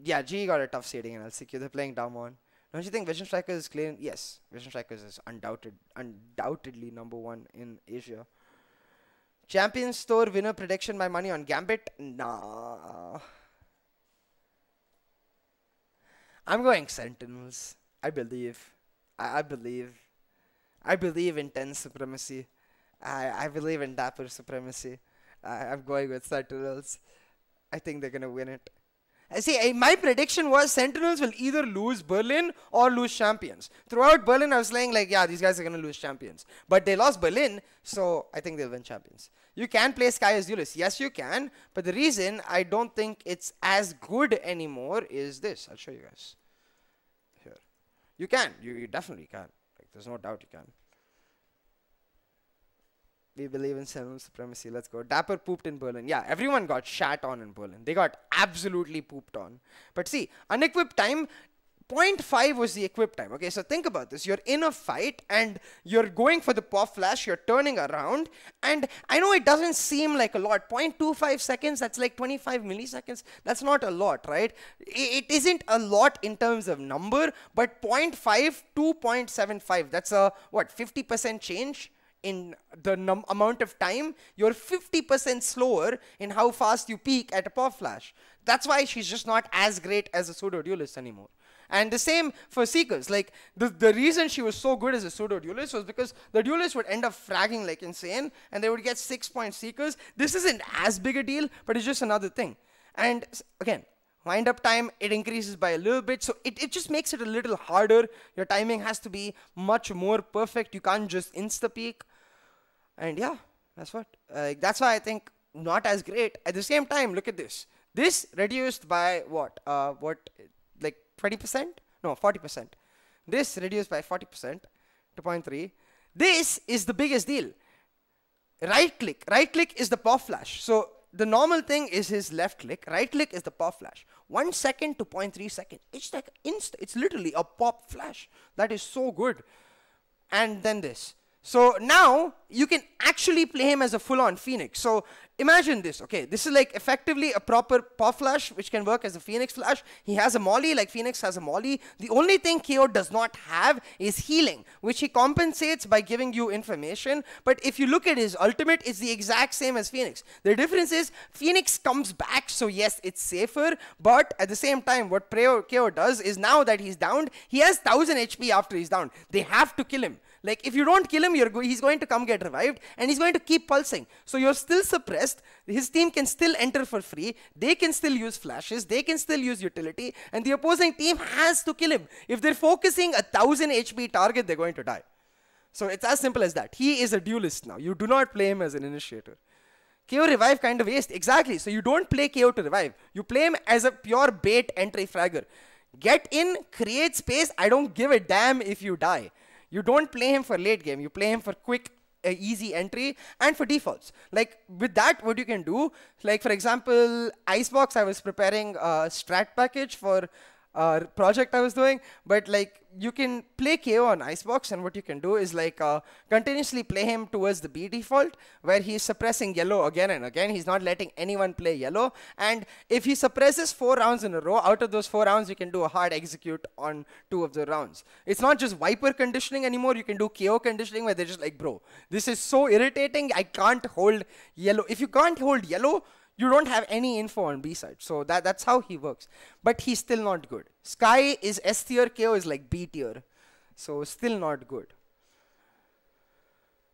Yeah, G got a tough seeding in LCQ. They're playing Damwon. Don't you think Vision Strikers is clean? Yes, Vision Strikers is undoubtedly #1 in Asia. Champion Store winner prediction by money on Gambit? Nah. I'm going Sentinels. I believe. I believe. I believe in 10 supremacy. I believe in Dapper supremacy. I'm going with Sentinels. I think they're going to win it. See, my prediction was Sentinels will either lose Berlin or lose champions. Throughout Berlin, I was saying like, yeah, these guys are going to lose champions. But they lost Berlin, so I think they'll win champions. You can play Sky as duelist. Yes, you can. But the reason I don't think it's as good anymore is this. I'll show you guys. Here. You can. You definitely can. Like, there's no doubt you can. We believe in Sentinel supremacy. Let's go. Dapper pooped in Berlin. Yeah, everyone got shat on in Berlin. They got absolutely pooped on. But see, unequipped time, 0.5 was the equipped time. Okay, so think about this. You're in a fight and you're going for the pop flash. You're turning around. And I know it doesn't seem like a lot. 0.25 seconds, that's like 25 milliseconds. That's not a lot, right? It isn't a lot in terms of number, but 0.5 to 0.75, that's a, what, 50% change? In the amount of time, you're 50% slower in how fast you peak at a pop flash. That's why she's just not as great as a pseudo duelist anymore. And the same for Seekers. Like the reason she was so good as a pseudo duelist was because the duelist would end up fragging like insane, and they would get 6-point Seekers. This isn't as big a deal, but it's just another thing. And again, wind up time, it increases by a little bit, so it just makes it a little harder. Your timing has to be much more perfect. You can't just insta peak. And yeah, that's what. That's why I think not as great. At the same time, look at this. This reduced by what? Like 20%? No, 40%. This reduced by 40% to 0.3. This is the biggest deal. Right click. Right click is the pop flash. So the normal thing is his left click. Right click is the pop flash. 1 second to 0.3 seconds. It's like it's literally a pop flash. That is so good. And then this. So now you can actually play him as a full-on Phoenix. So imagine this. Okay, this is like effectively a proper pop flash, which can work as a Phoenix flash. He has a molly, like Phoenix has a molly. The only thing KO does not have is healing, which he compensates by giving you information. But if you look at his ultimate, it's the exact same as Phoenix. The difference is Phoenix comes back, so yes, it's safer. But at the same time, what KO does is now that he's downed, he has 1000 HP after he's down. They have to kill him. Like, if you don't kill him, he's going to come get revived, and he's going to keep pulsing. So you're still suppressed. His team can still enter for free. They can still use flashes. They can still use utility. And the opposing team has to kill him. If they're focusing a 1000 HP target, they're going to die. So it's as simple as that. He is a duelist now. You do not play him as an initiator. KO revive kind of waste. Exactly. So you don't play KO to revive. You play him as a pure bait entry fragger. Get in, create space. I don't give a damn if you die. You don't play him for late game. You play him for quick, easy entry and for defaults. Like with that, what you can do, like for example, Icebox, I was preparing a strat package for a project I was doing, but like you can play KO on Icebox, and what you can do is like continuously play him towards the B default, where he's suppressing yellow again and again. He's not letting anyone play yellow, and if he suppresses 4 rounds in a row, out of those 4 rounds, you can do a hard execute on 2 of the rounds. It's not just Viper conditioning anymore. You can do KO conditioning, where they're just like, bro, this is so irritating. I can't hold yellow. If you can't hold yellow, you don't have any info on B side. So that's how he works. But he's still not good. Sky is S tier, KO is like B tier. So still not good.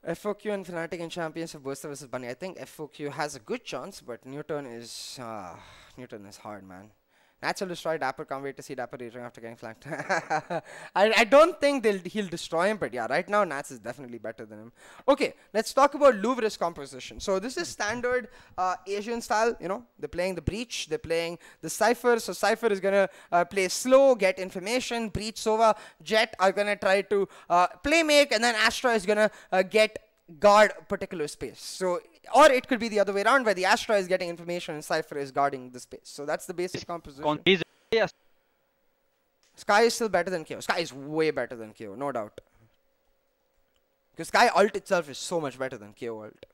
FOQ and Fnatic and Champions of Burster versus Bunny. I think FOQ has a good chance, but Newton is hard, man. Nats will destroy Dapper. Can't wait to see Dapper raging after getting flanked. I don't think he'll destroy him, but yeah, right now Nats is definitely better than him. Okay, let's talk about Louvre's composition. So this is standard Asian style. You know, they're playing the Breach, they're playing the Cypher. So Cypher is gonna play slow, get information. Breach, Sova, Jet are gonna try to play make, and then Astra is gonna get guard particular space. So, or it could be the other way around, where the Astra is getting information and Cypher is guarding the space. So that's the basic composition. Sky is still better than KO. Sky is way better than KO, no doubt. Because Sky ult itself is so much better than KO ult.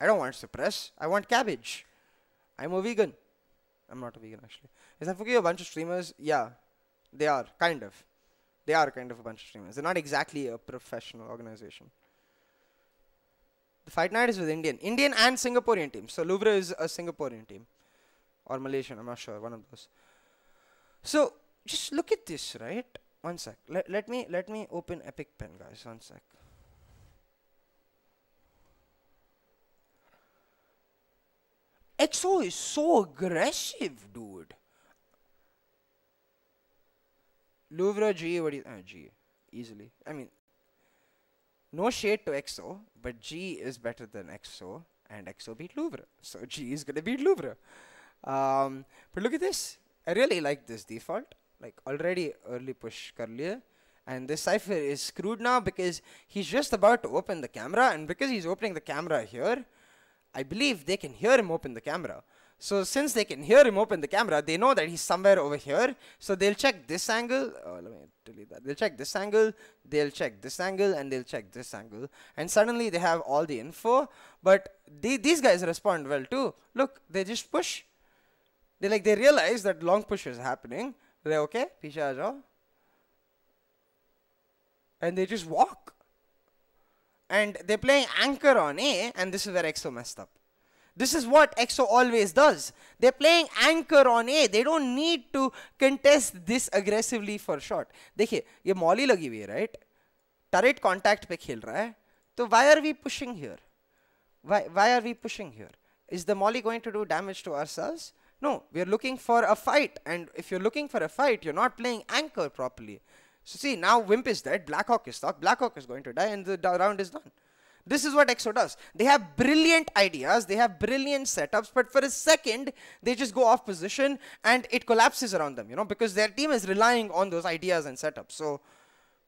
I don't want suppress. I want cabbage. I'm a vegan. I'm not a vegan, actually. Is that for a bunch of streamers? Yeah, they are, kind of. They are kind of a bunch of streamers. They're not exactly a professional organization. The fight night is with Indian and Singaporean teams. So Louvre is a Singaporean team, or Malaysian. I'm not sure, one of those. So just look at this, right? One sec. Let me open Epic Pen, guys. One sec. EXO is so aggressive, dude. Louvre, G, what do you... G, easily. I mean, no shade to EXO, but G is better than EXO, and EXO beat Louvre. So G is gonna beat Louvre. But look at this. I really like this default. Like, already early push kar liya. And this Cypher is screwed now because he's just about to open the camera, and because he's opening the camera here, I believe they can hear him open the camera. So since they can hear him open the camera, they know that he's somewhere over here. So they'll check this angle. Oh, let me delete that. They'll check this angle, they'll check this angle, and they'll check this angle. And suddenly they have all the info. But these guys respond well too. Look, they just push. They realize that long push is happening. They're okay, piche aa jao. And they just walk. And they're playing anchor on A, and this is where EXO messed up. This is what EXO always does. They're playing anchor on A. They don't need to contest this aggressively for shot. देखिए, ये molly लगी हुई है, right? Turret contact पे खेल रहा है. So why are we pushing here? Why are we pushing here? Is the molly going to do damage to ourselves? No, we are looking for a fight. And if you're looking for a fight, you're not playing anchor properly. So see, now Wimp is dead, Blackhawk is stuck, Blackhawk is going to die, and the round is done. This is what EXO does. They have brilliant ideas, they have brilliant setups, but for a second, they just go off position and it collapses around them, you know, because their team is relying on those ideas and setups. So,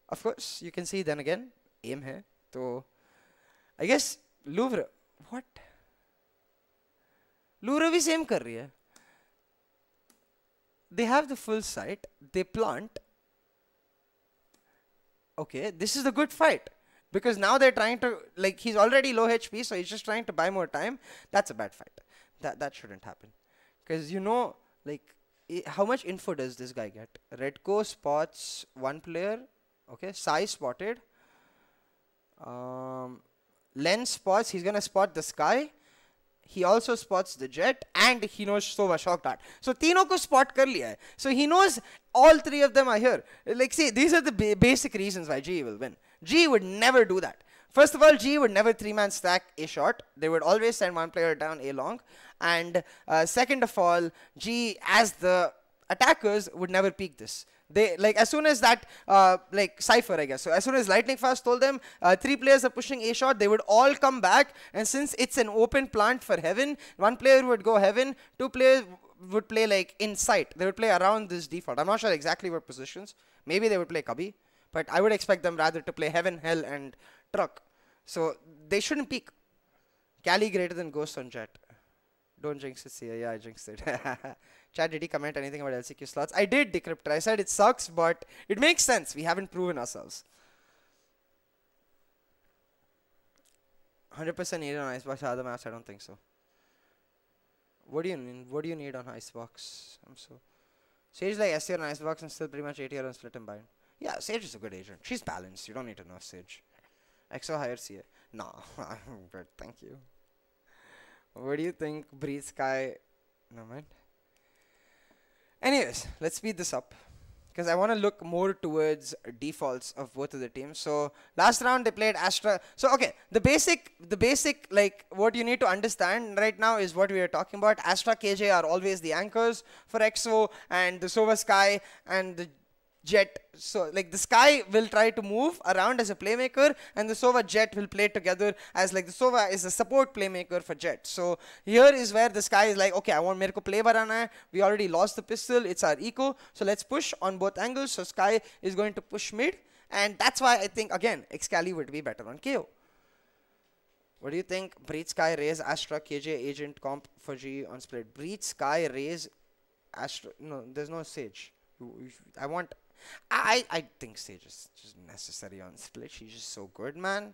of course, you can see then again, aim hai. So, I guess, Louvre, what? Louvre bhi same kar rahi hai. They have the full sight, they plant. Okay, this is a good fight. Because now they're trying to, like, he's already low HP, so he's just trying to buy more time. That's a bad fight. That shouldn't happen. Because, you know, like, how much info does this guy get? Redco spots one player. Okay, Sieh spotted. Len spots, he's going to spot the Sky. He also spots the Jet, and he knows Sova Shock Dart. So, तीनों को spot कर लिया है. So, he knows all three of them are here. Like, see, these are the basic reasons why G will win. G would never do that. First of all, G would never 3-man stack A short. They would always send one player down A long. And second of all, G, as the attackers, would never peek this. They, like, as soon as that, like, Cypher, I guess. So, as soon as Lightning Fast told them 3 players are pushing A shot, they would all come back. And since it's an open plant for Heaven, one player would go Heaven, 2 players would play, like, in sight. They would play around this default. I'm not sure exactly what positions. Maybe they would play Cubby. But I would expect them rather to play Heaven, Hell, and Truck. So, they shouldn't peek. Cali greater than Ghost on Jet. Don't jinx it, Sieh. Yeah, I jinxed it. Chat, did he comment anything about LCQ slots? I did, Decryptor. I said it sucks, but it makes sense. We haven't proven ourselves. 100% needed on Icebox. Other maps, I don't think so. What do you mean? What do you need on Icebox? I'm so... Sage like SC on Icebox and still pretty much 80 on Split and Bind. Yeah, Sage is a good agent. She's balanced. You don't need to know Sage. EXO higher Sieh. No, but thank you. What do you think? Breathe Sky. No mind. Anyways, let's speed this up. because I want to look more towards defaults of both of the teams. So last round they played Astra. So okay, the basic like what you need to understand right now is what we are talking about. Astra KJ are always the anchors for EXO, and the Sova Sky and the Jet. So like the Sky will try to move around as a playmaker, and the Sova Jet will play together as like the Sova is a support playmaker for Jet. So here is where the Sky is like, okay, I want mereko play barana hai. We already lost the pistol, it's our eco, so let's push on both angles. So Sky is going to push mid, and that's why I think again Excali would be better on KO. What do you think? Breach, Sky, Raze, Astra, KJ, Agent, Comp for G on split. Breach, Sky, Raze, Astra. No, there's no Sage. I think Sage is just necessary on split. She's just so good, man.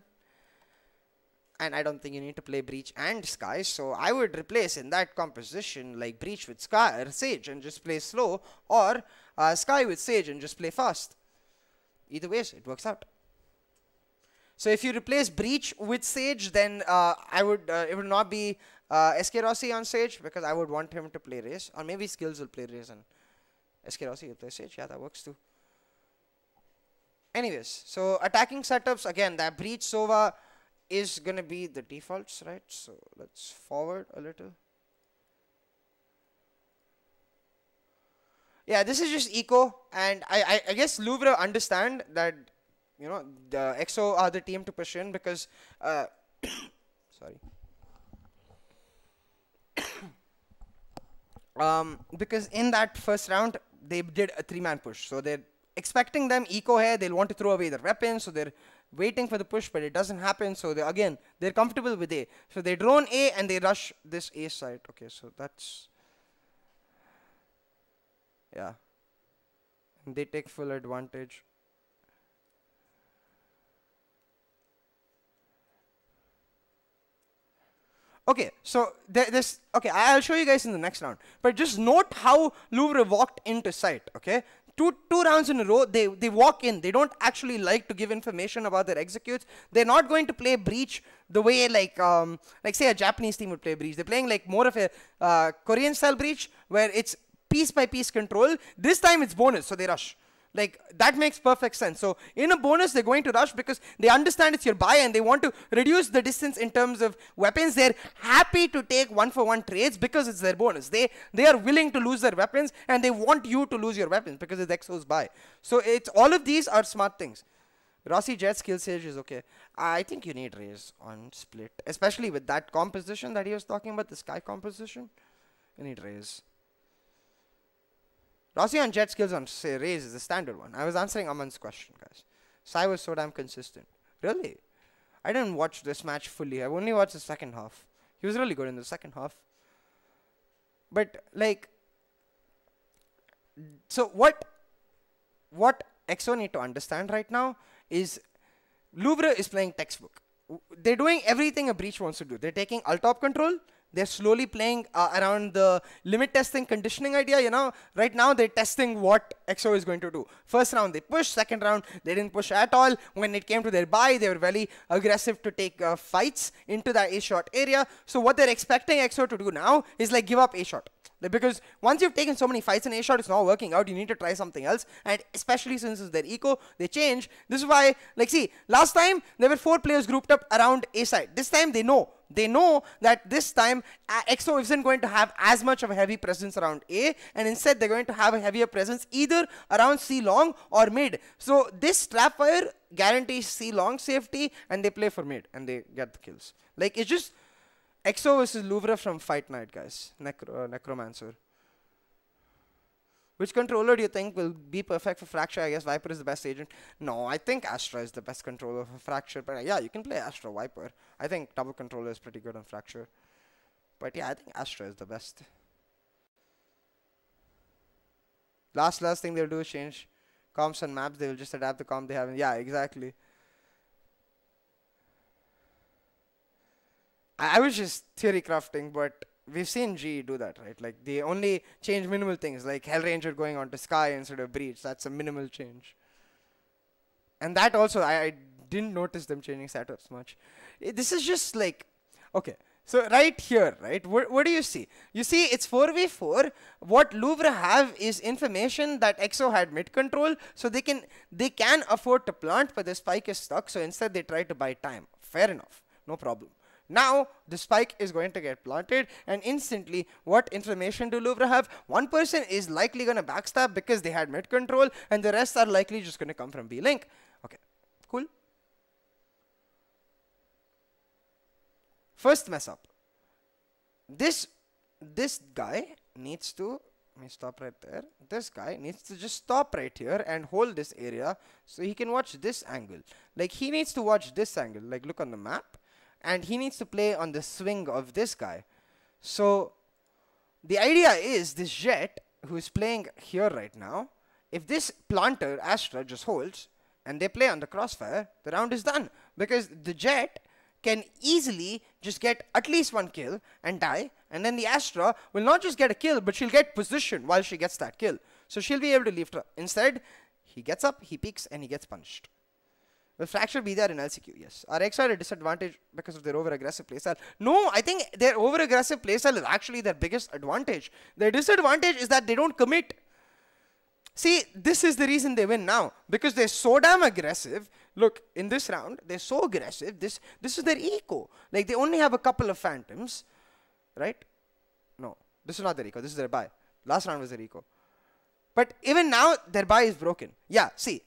And I don't think you need to play Breach and Sky. So I would replace in that composition like Breach with Sky or Sage and just play slow, or Sky with Sage and just play fast. Either ways, it works out. So if you replace Breach with Sage, then I would it would not be SK Rossi on Sage, because I would want him to play Raze, or maybe Skills will play Raze and SK Rossi will play Sage. Yeah, that works too. Anyways, so attacking setups, again, that Breach Sova is gonna be the defaults, right? So let's forward a little. Yeah, this is just eco, and I guess Louvre understand that, you know, the EXO are the team to push in, because sorry. Because in that first round they did a 3-man push, so they're expecting them eco here. They'll want to throw away their weapons, so they're waiting for the push, but it doesn't happen. So they're comfortable with A, so they drone A and they rush this A side. Okay, so that's, yeah, and they take full advantage. Okay, so okay, I'll show you guys in the next round. But just note how Louvre walked into site, okay? Two rounds in a row, they walk in. They don't actually like to give information about their executes. They're not going to play Breach the way like say a Japanese team would play Breach. They're playing like more of a Korean style Breach, where it's piece by piece control. This time it's bonus, so they rush. Like, that makes perfect sense. So in a bonus, they're going to rush because they understand it's your buy and they want to reduce the distance in terms of weapons. They're happy to take 1-for-1 trades because it's their bonus. They are willing to lose their weapons, and they want you to lose your weapons because it's EXO's buy. So it's all of these are smart things. Rossi Jet skill Sage is okay. I think you need Raze on split, especially with that composition that he was talking about, the Sky composition. You need Raze. Rossi on Jet skills on say Raze is the standard one. I was answering Aman's question, guys. Sai was so damn consistent. Really? I didn't watch this match fully. I only watched the second half. He was really good in the second half. But like, so what EXO need to understand right now is Louvre is playing textbook. They're doing everything a Breach wants to do. They're taking alt-top control. They're slowly playing around the limit testing conditioning idea, you know. Right now, they're testing what EXO is going to do. First round, they pushed. Second round, they didn't push at all. When it came to their buy, they were very aggressive to take fights into that A-shot area. So what they're expecting EXO to do now is like give up A-shot. Because once you've taken so many fights in A-shot, it's not working out. You need to try something else. And especially since it's their eco, they change. This is why, like, see, last time there were 4 players grouped up around A side. This time they know. They know that this time EXO isn't going to have as much of a heavy presence around A, and instead they're going to have a heavier presence either around C long or mid. So this trap fire guarantees C long safety, and they play for mid and they get the kills. Like, it's just EXO versus Louvre from Fight Night, guys. Necromancer. Which controller do you think will be perfect for Fracture? I guess Viper is the best agent. No, I think Astra is the best controller for Fracture. But yeah, you can play Astra Viper. I think double controller is pretty good on Fracture. But yeah, I think Astra is the best. Last thing they'll do is change comps and maps. They will just adapt the comp they have. Yeah, exactly. I was just theory crafting, but we've seen G do that, right? Like, they only change minimal things, like Hellranger going on to Sky instead of Breach. That's a minimal change. And that also, I didn't notice them changing setups much. This is just like, okay, So right here, right, what do you see? You see it's 4v4. What Louvre have is information that EXO had mid control, so they can afford to plant, but the spike is stuck, so instead they try to buy time. Fair enough, no problem. Now the spike is going to get planted, and instantly what information do Louvre have? One person is likely going to backstab because they had mid control, and the rest are likely just going to come from B-Link. Okay, cool. First mess up. This guy needs to, let me stop right there. This guy needs to just stop right here and hold this area so he can watch this angle. Like, he needs to watch this angle. Like, look on the map. And he needs to play on the swing of this guy. So the idea is this Jet, who is playing here right now, if this planter, Astra, just holds and they play on the crossfire, the round is done. Because the Jet can easily just get at least one kill and die, and then the Astra will not just get a kill, but she'll get position while she gets that kill. So she'll be able to leave. Instead, he gets up, he peeks, and he gets punched. Will Fracture be there in LCQ? Yes. Are EXO at a disadvantage because of their over-aggressive playstyle? No, I think their over-aggressive playstyle is actually their biggest advantage. Their disadvantage is that they don't commit. See, this is the reason they win now. Because they're so damn aggressive. Look, in this round, they're so aggressive. This is their eco. Like, they only have a couple of phantoms. Right? No, this is not their eco. This is their buy. Last round was their eco. But even now, their buy is broken. Yeah, see.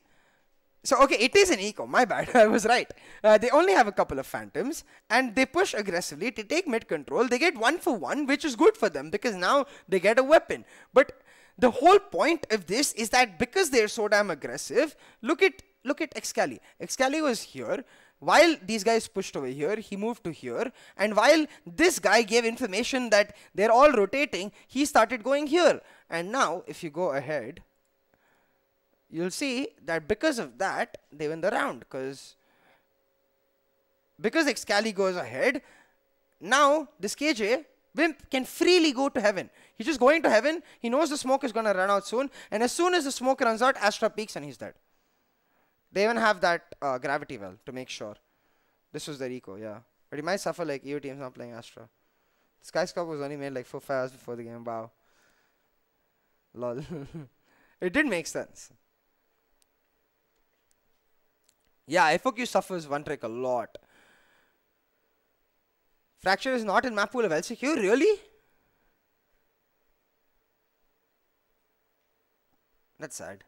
So, okay, it is an eco. My bad. I was right. They only have a couple of phantoms. And they push aggressively to take mid control. They get 1-for-1, which is good for them. Because now they get a weapon. But the whole point of this is that because they're so damn aggressive, look at Excali. Excali was here. While these guys pushed over here, he moved to here. And while this guy gave information that they're all rotating, he started going here. And now, if you go ahead, you'll see that because of that, they win the round. Because Excali goes ahead, now this KJ Wimp can freely go to heaven. He's just going to heaven. He knows the smoke is going to run out soon. And as soon as the smoke runs out, Astra peaks and he's dead. They even have that gravity well to make sure. This was their eco, yeah. But he might suffer like EU teams not playing Astra. Skyscope was only made like 4-5 hours before the game. Wow. Lol. It did make sense. Yeah, FOQ suffers one trick a lot. Fracture is not in map pool of LCQ? Really? That's sad.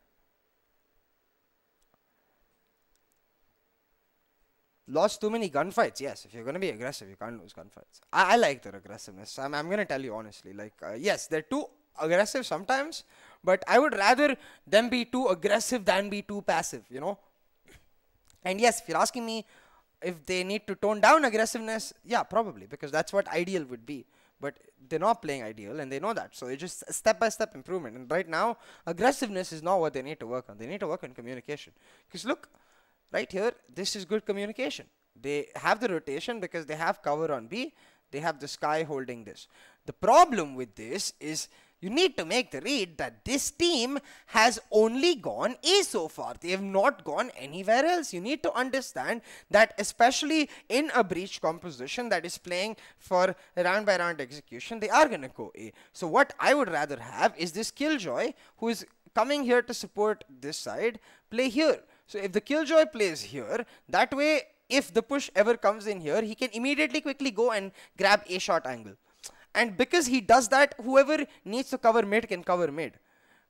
Lost too many gunfights. Yes, if you're going to be aggressive, you can't lose gunfights. I like their aggressiveness. I'm going to tell you honestly. Like, yes, they're too aggressive sometimes, but I would rather them be too aggressive than be too passive, you know? And yes, if you're asking me if they need to tone down aggressiveness, yeah, probably, because that's what ideal would be. But they're not playing ideal, and they know that. So it's just a step-by-step improvement. And right now, aggressiveness is not what they need to work on. They need to work on communication. Because look, right here, this is good communication. They have the rotation because they have cover on B. They have the Sky holding this. The problem with this is you need to make the read that this team has only gone A so far. They have not gone anywhere else. You need to understand that, especially in a breach composition that is playing for round by round execution, they are going to go A. So what I would rather have is this Killjoy, who is coming here to support this side, play here. So if the Killjoy plays here, that way, if the push ever comes in here, he can immediately quickly go and grab A shot angle. And because he does that, whoever needs to cover mid can cover mid.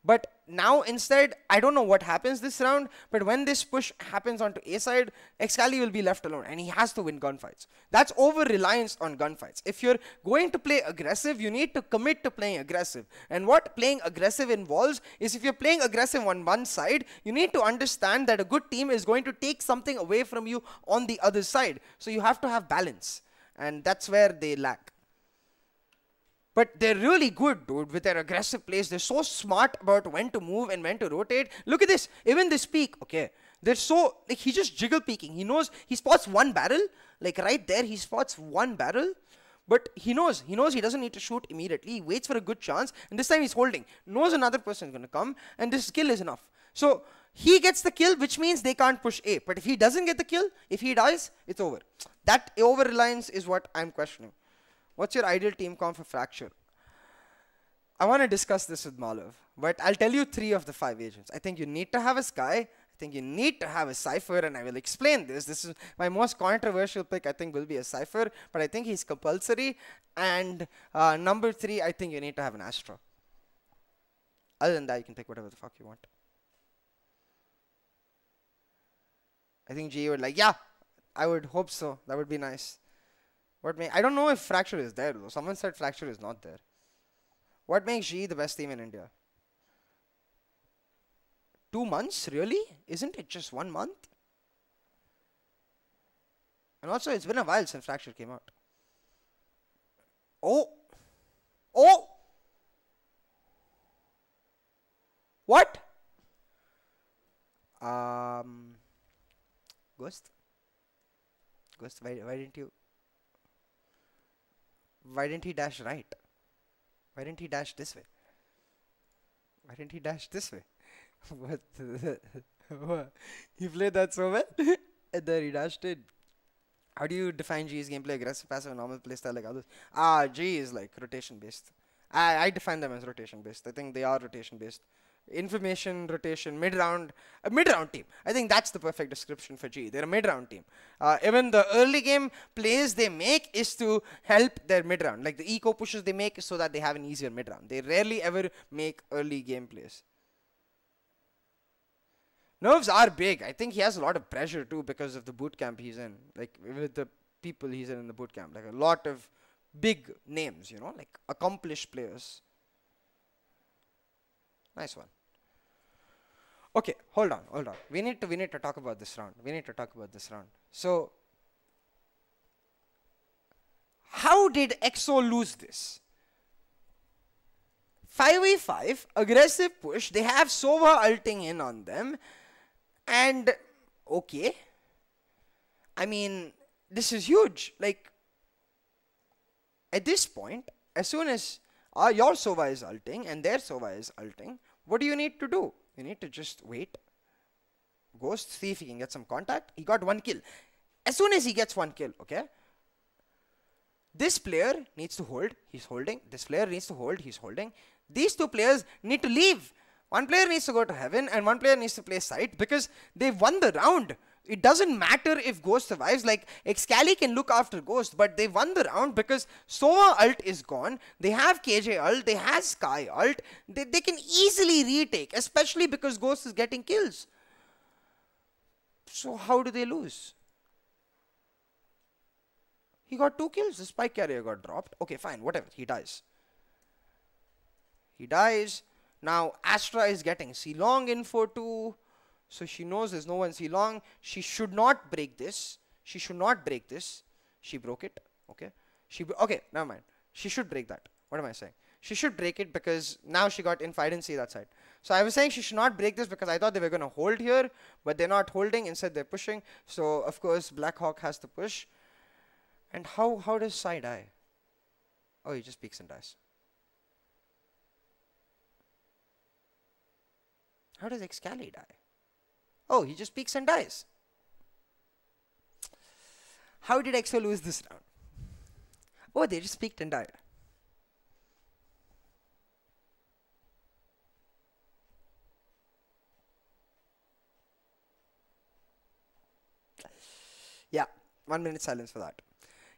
But now instead, I don't know what happens this round, but when this push happens onto A side, Excali will be left alone and he has to win gunfights. That's over-reliance on gunfights. If you're going to play aggressive, you need to commit to playing aggressive. And what playing aggressive involves is, if you're playing aggressive on one side, you need to understand that a good team is going to take something away from you on the other side. So you have to have balance. And that's where they lack. But they're really good, dude, with their aggressive plays. They're so smart about when to move and when to rotate. Look at this. Even this peak, okay. They're so, like, he just jiggle peeking. He knows, he spots one barrel. Like, right there, he spots one barrel. But he knows he doesn't need to shoot immediately. He waits for a good chance. And this time he's holding. Knows another person is going to come. And this kill is enough. So, he gets the kill, which means they can't push A. But if he doesn't get the kill, if he dies, it's over. That over-reliance is what I'm questioning. What's your ideal team comp for Fracture? I want to discuss this with Malav, but I'll tell you 3 of the 5 agents. I think you need to have a Sky. I think you need to have a Cypher, and I will explain this. This is my most controversial pick. I think will be a Cypher, but I think he's compulsory. And number 3, I think you need to have an Astra. Other than that, you can pick whatever the fuck you want. I think G would like, yeah, I would hope so. That would be nice. I don't know if Fracture is there though. Someone said Fracture is not there. What makes G the best team in India? 2 months? Really? Isn't it just 1 month? And also, it's been a while since Fracture came out. Oh! Oh! What? Ghost? Ghost, why didn't you... Why didn't he dash right? Why didn't he dash this way? Why didn't he dash this way? What? What? He played that so well? And then he dashed in. How do you define G's gameplay? Aggressive, passive, normal playstyle like others? G is like rotation based. I define them as rotation based. I think they are rotation based. Information, rotation, mid-round, a mid-round team. I think that's the perfect description for G. They're a mid-round team. Even the early game plays they make is to help their mid-round. Like the eco pushes they make so that they have an easier mid-round. They rarely ever make early game plays. Nerves are big. I think he has a lot of pressure too because of the boot camp he's in. Like with the people he's in the boot camp. Like a lot of big names, you know, like accomplished players. Nice one. Okay, hold on. We need to talk about this round. So, how did EXO lose this? 5v5, aggressive push. They have Sova ulting in on them. And, okay. I mean, this is huge. Like, at this point, as soon as your Sova is ulting and their Sova is ulting, what do you need to do? You need to just wait. Ghost, see if he can get some contact. He got 1 kill. As soon as he gets 1 kill, okay? This player needs to hold. He's holding. This player needs to hold. He's holding. These 2 players need to leave. 1 player needs to go to heaven and 1 player needs to play side because they've won the round. It doesn't matter if Ghost survives. Like, Excali can look after Ghost, but they won the round because Sova ult is gone. They have KJ ult. They have Sky ult. They can easily retake, especially because Ghost is getting kills. So how do they lose? He got 2 kills. The spike carrier got dropped. Okay, fine, whatever. He dies. He dies. Now, Astra is getting C-Long info too. So she knows there's no one C-Long. She should not break this. She should not break this. She broke it. Okay. Okay, never mind. She should break that. What am I saying? She should break it because now she got inf. I didn't see that side. So I was saying she should not break this because I thought they were going to hold here. But they're not holding. Instead, they're pushing. So, of course, Blackhawk has to push. And how does Sieh die? Oh, he just peeks and dies. How does Excali die? Oh, he just peeks and dies. How did EXO lose this round? Oh, they just peeked and died. Yeah, 1 minute silence for that.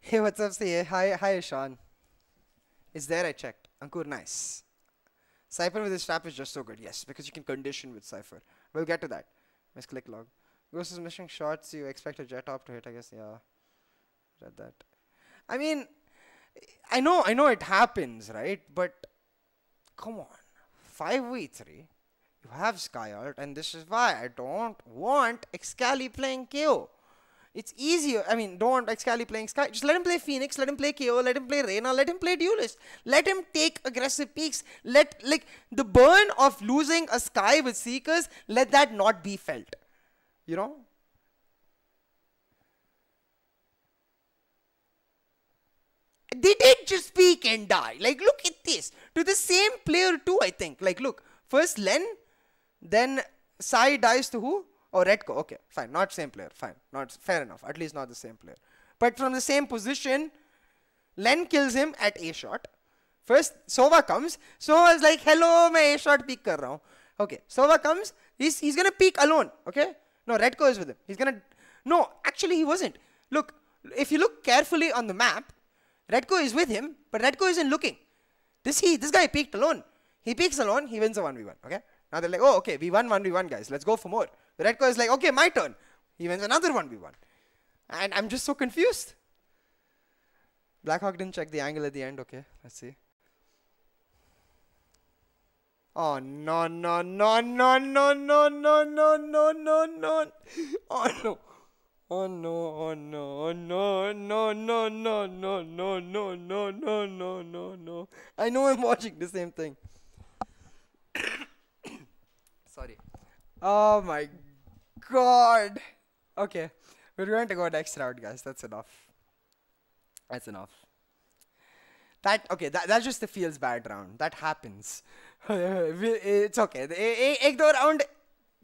Hey, what's up, Sieh? Hi, Sean. It's there, I checked. Ankur, nice. Cypher with his trap is just so good. Yes, because you can condition with Cypher. We'll get to that. Misclick log. Ghost is missing shots. You expect a jet op to hit, I guess. Yeah. Read that. I mean, I know it happens, right? But come on. 5v3. You have Sky ult, and this is why I don't want Excali playing KO. It's easier. I mean, don't want Excali playing Sky. Just let him play Phoenix, let him play KO, let him play Reyna, let him play Duelist. Let him take aggressive peaks. Like, the burn of losing a Sky with Seekers, let that not be felt. You know? They did just peek and die. Like, look at this. To the same player too, I think. Like, look. First Len, then Sieh dies to who? Oh, Redco. Okay, fine. Not same player. Fine. Not fair enough. At least not the same player. But from the same position, Len kills him at A shot. First, Sova comes. Sova's like, hello, मैं A shot peek कर रहा हूँ. Okay, Sova comes. He's gonna peek alone. Okay? No, Redco is with him. He's gonna... No, actually he wasn't. Look, if you look carefully on the map, Redco is with him, but Redco isn't looking. This guy peeked alone. He peeks alone, he wins a 1v1. Okay? Now they're like, oh, okay, we won 1v1, guys. Let's go for more. Redco is like, okay, my turn. He wins another 1v1. And I'm just so confused. Blackhawk didn't check the angle at the end. Okay, let's see. Oh, no, no, no, no, no, no, no, no, no, no, no. Oh, no. Oh, no, oh, no, oh, no, no, no, no, no, no, no, no, no, no, no, no. I know I'm watching the same thing. Sorry. Oh, my God. Okay, we're going to go next round, guys. That's enough. That's enough. That's just the feels bad round. That happens. It's okay. एक दो round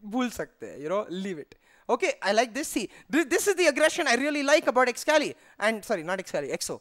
भूल सकते हैं, you know, leave it. Okay, I like this. See, this is the aggression I really like about Excali. And sorry, not Excali, Exo.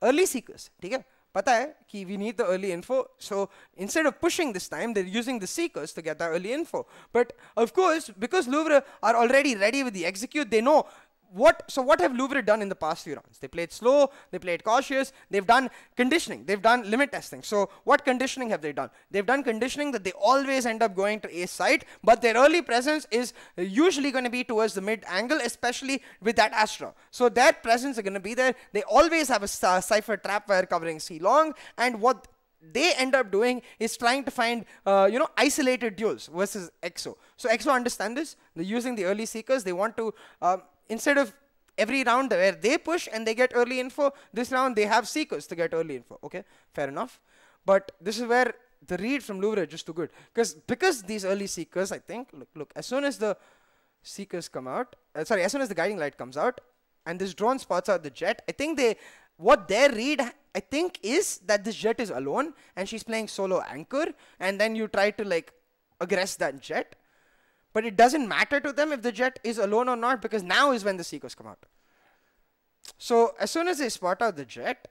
Early seekers, ठीक है? पता है कि we need the early info. So instead of pushing this time, they're using the seekers to get the early info. But of course, because Louvre are already ready with the execute, they know what have Louvre done in the past few rounds? They played slow, they played cautious, they've done conditioning, they've done limit testing. So what conditioning have they done? They've done conditioning that they always end up going to ace side, but their early presence is usually going to be towards the mid angle, especially with that Astra. So their presence is going to be there. They always have a cipher trap wire covering C long, and what they end up doing is trying to find, isolated duels versus Exo. So Exo understand this. They're using the early seekers. They want to... instead of every round where they push and they get early info, this round they have seekers to get early info. Okay, fair enough. But this is where the read from Louvre is just too good. Because these early seekers, I think, look, as soon as the seekers come out, as soon as the guiding light comes out, and this drone spots out the jet, I think what their read, I think, is that this jet is alone, and she's playing solo anchor, and then you try to, like, aggress that jet. But it doesn't matter to them if the jet is alone or not, because now is when the seekers come out. So as soon as they spot out the jet,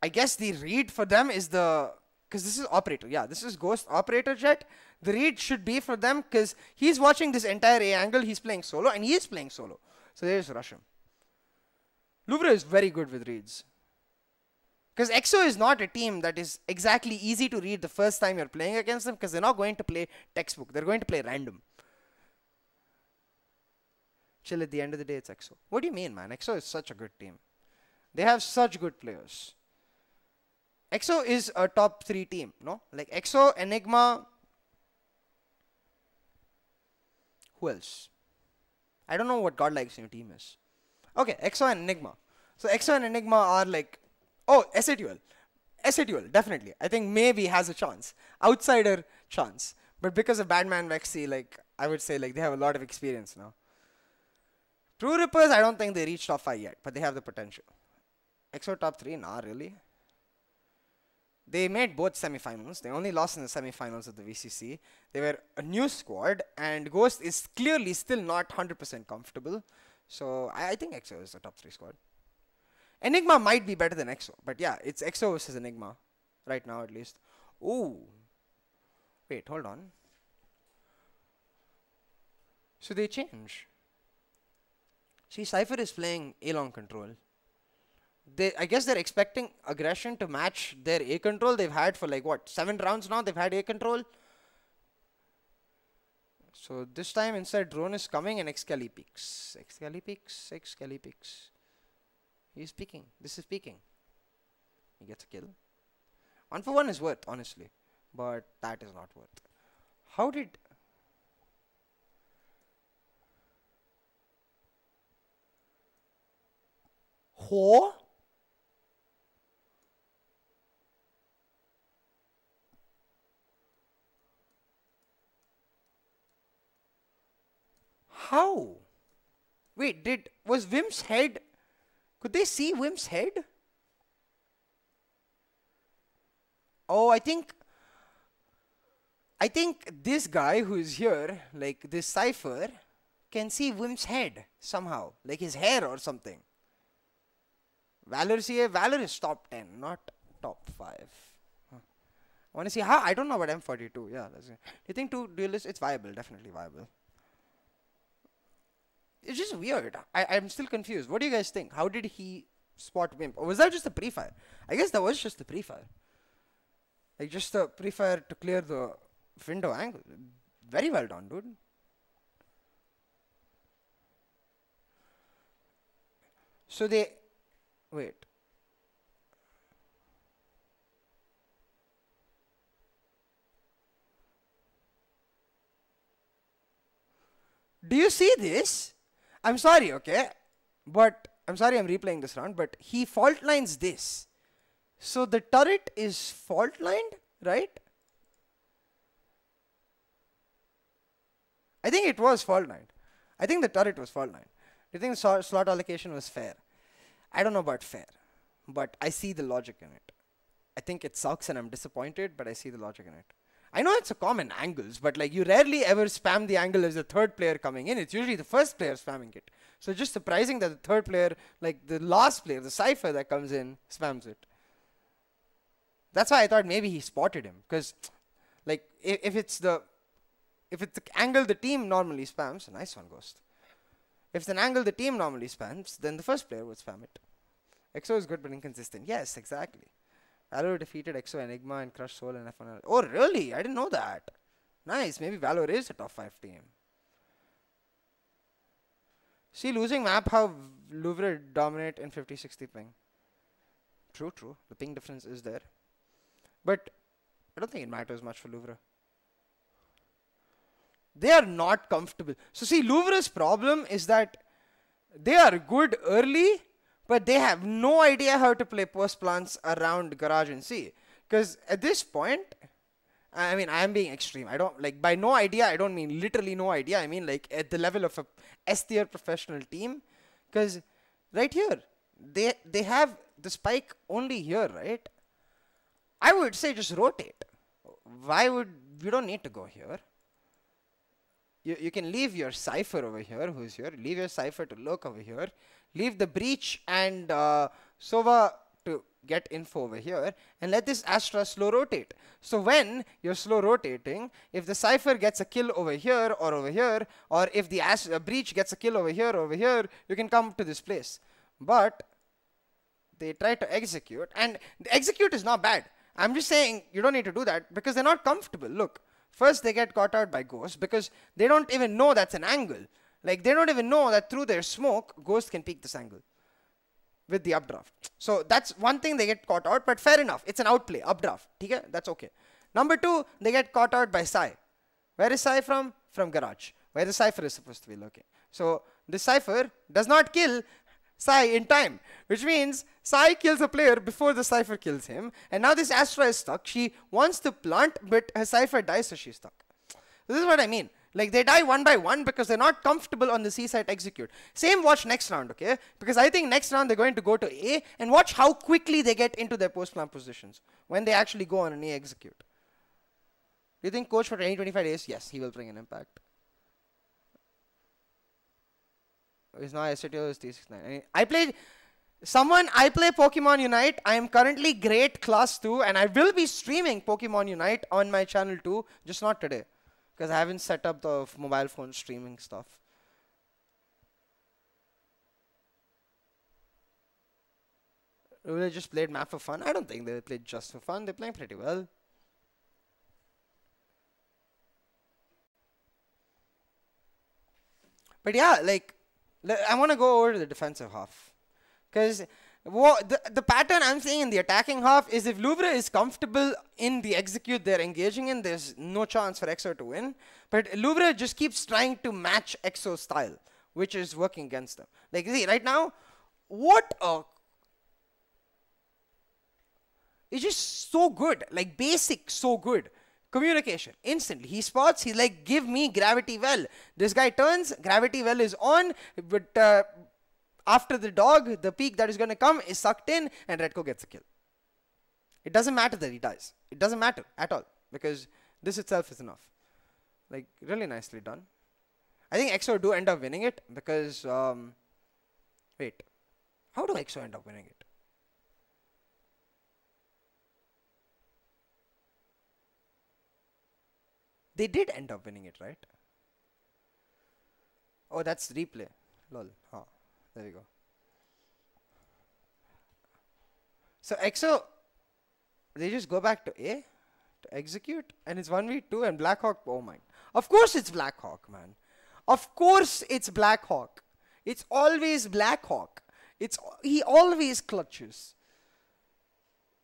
I guess the read for them is because this is operator. Yeah, this is ghost operator jet. The read should be for them because he's watching this entire A angle. He's playing solo, and he is playing solo. So they just rush him. Louvre is very good with reads. Because Exo is not a team that is exactly easy to read the first time you're playing against them, because they're not going to play textbook. They're going to play random. Chill, at the end of the day, it's Exo. What do you mean, man? Exo is such a good team. They have such good players. Exo is a top 3 team, no? Like Exo, Enigma. Who else? I don't know what Godlike's new team is. Okay, Exo and Enigma. So Exo and Enigma are like... Oh, SA-Duel. SA-Duel, definitely. I think maybe has a chance. Outsider chance. But because of Badman Vexy, like, I would say, like, they have a lot of experience now. True Rippers, I don't think they reached top 5 yet, but they have the potential. Exo top 3? Nah, really? They made both semifinals. They only lost in the semifinals of the VCC. They were a new squad, and Ghost is clearly still not 100% comfortable. So I think Exo is the top 3 squad. Enigma might be better than Exo, but yeah, it's Exo versus Enigma. Right now, at least. Ooh. Wait, hold on. So they change. See, Cypher is playing A-long control. I guess they're expecting aggression to match their A control they've had for like what, 7 rounds now they've had A control. So this time instead drone is coming and Excali peeks. Excali peeks, Excali peeks. He's peeking. This is peeking. He gets a kill. 1 for 1 is worth, honestly. But that is not worth. How did... Ho? How? Wait, was Wim's head... Could they see Wim's head? Oh, I think this guy who is here, like this Cypher, can see Wim's head somehow. Like his hair or something. Valor Sieh, Valor is top 10, not top 5. Huh. I want to see how, I don't know about M42. Yeah, do you think two duelists, it's viable, definitely viable. It's just weird. I'm still confused. What do you guys think? How did he spot Wimp? Or was that just a pre-fire? I guess that was just a pre-fire. Like just a pre-fire to clear the window angle. Very well done, dude. So they... Wait. Do you see this? I'm sorry, okay? But I'm sorry I'm replaying this round, but he fault lines this. So the turret is fault lined, right? I think it was fault lined. I think the turret was fault lined. Do you think the slot allocation was fair? I don't know about fair, but I see the logic in it. I think it sucks and I'm disappointed, but I see the logic in it. I know it's a common angles, but like you rarely ever spam the angle as the third player coming in. It's usually the first player spamming it. So it's just surprising that the third player, like the last player, the Cypher that comes in, spams it. That's why I thought maybe he spotted him. Because like if it's the angle the team normally spams, nice one, Ghost. If it's an angle the team normally spams, then the first player would spam it. EXO is good but inconsistent. Yes, exactly. Valor defeated EXO, Enigma, and crushed Soul and F1. Oh, really? I didn't know that. Nice. Maybe Valor is a top 5 team. See, losing map, how Louvre dominate in 50-60 ping. True, true. The ping difference is there. But I don't think it matters much for Louvre. They are not comfortable. So see, Louvre's problem is that they are good early, but they have no idea how to play post plants around Garage and Sieh. Because at this point, I mean, I am being extreme. I don't, like, by no idea, I don't mean literally no idea. I mean, like, at the level of a S-tier professional team. Because right here, they have the spike only here, right? I would say just rotate. Why would, you don't need to go here. You can leave your Cypher over here, who's here. Leave your Cypher to lurk over here. Leave the Breach and Sova to get info over here. And let this Astra slow rotate. So when you're slow rotating, if the Cypher gets a kill over here, or if the Breach gets a kill over here, you can come to this place. But they try to execute. And the execute is not bad. I'm just saying you don't need to do that because they're not comfortable. Look. First, they get caught out by Ghost because they don't even know that's an angle. Like, they don't even know that through their smoke, Ghost can peek this angle with the updraft. So, that's one thing they get caught out, but fair enough. It's an outplay, updraft. Okay? That's okay. Number 2, they get caught out by Sieh. Where is Sieh from? From Garage, where the Cypher is supposed to be lurking. So, the Cypher does not kill Sieh in time, which means Sieh kills a player before the Cypher kills him, and now this Astra is stuck. She wants to plant, but her Cypher dies, so she's stuck. This is what I mean. Like, they die one by one because they're not comfortable on the C side execute. Same watch next round, okay? Because I think next round they're going to go to A, and watch how quickly they get into their post-plant positions when they actually go on an A execute. Do you think coach for 20-25 days? Yes, he will bring an impact. Is now SATO is T69. I play Pokemon Unite. I am currently great class 2 and I will be streaming Pokemon Unite on my channel too, just not today because I haven't set up the mobile phone streaming stuff. They just played map for fun? I don't think they played just for fun. They're playing pretty well. But yeah, like, I want to go over to the defensive half. Because the pattern I'm seeing in the attacking half is if Louvre is comfortable in the execute they're engaging in, there's no chance for EXO to win. But Louvre just keeps trying to match EXO's style, which is working against them. Like, see, right now, it's just so good. Like, basic, so good. Communication, instantly. He spots, he's like, give me gravity well. This guy turns, gravity well is on, but after the dog, the peak that is going to come is sucked in, and Redco gets a kill. It doesn't matter that he dies. It doesn't matter at all, because this itself is enough. Like, really nicely done. I think EXO do end up winning it, because, wait, how do EXO end up winning it? They did end up winning it, right? Oh, that's replay. Lol. Huh. There we go. So EXO, they just go back to A to execute, and it's 1v2 and Blackhawk. Oh my. Of course it's Blackhawk, man. Of course it's Blackhawk. It's always Blackhawk. He always clutches.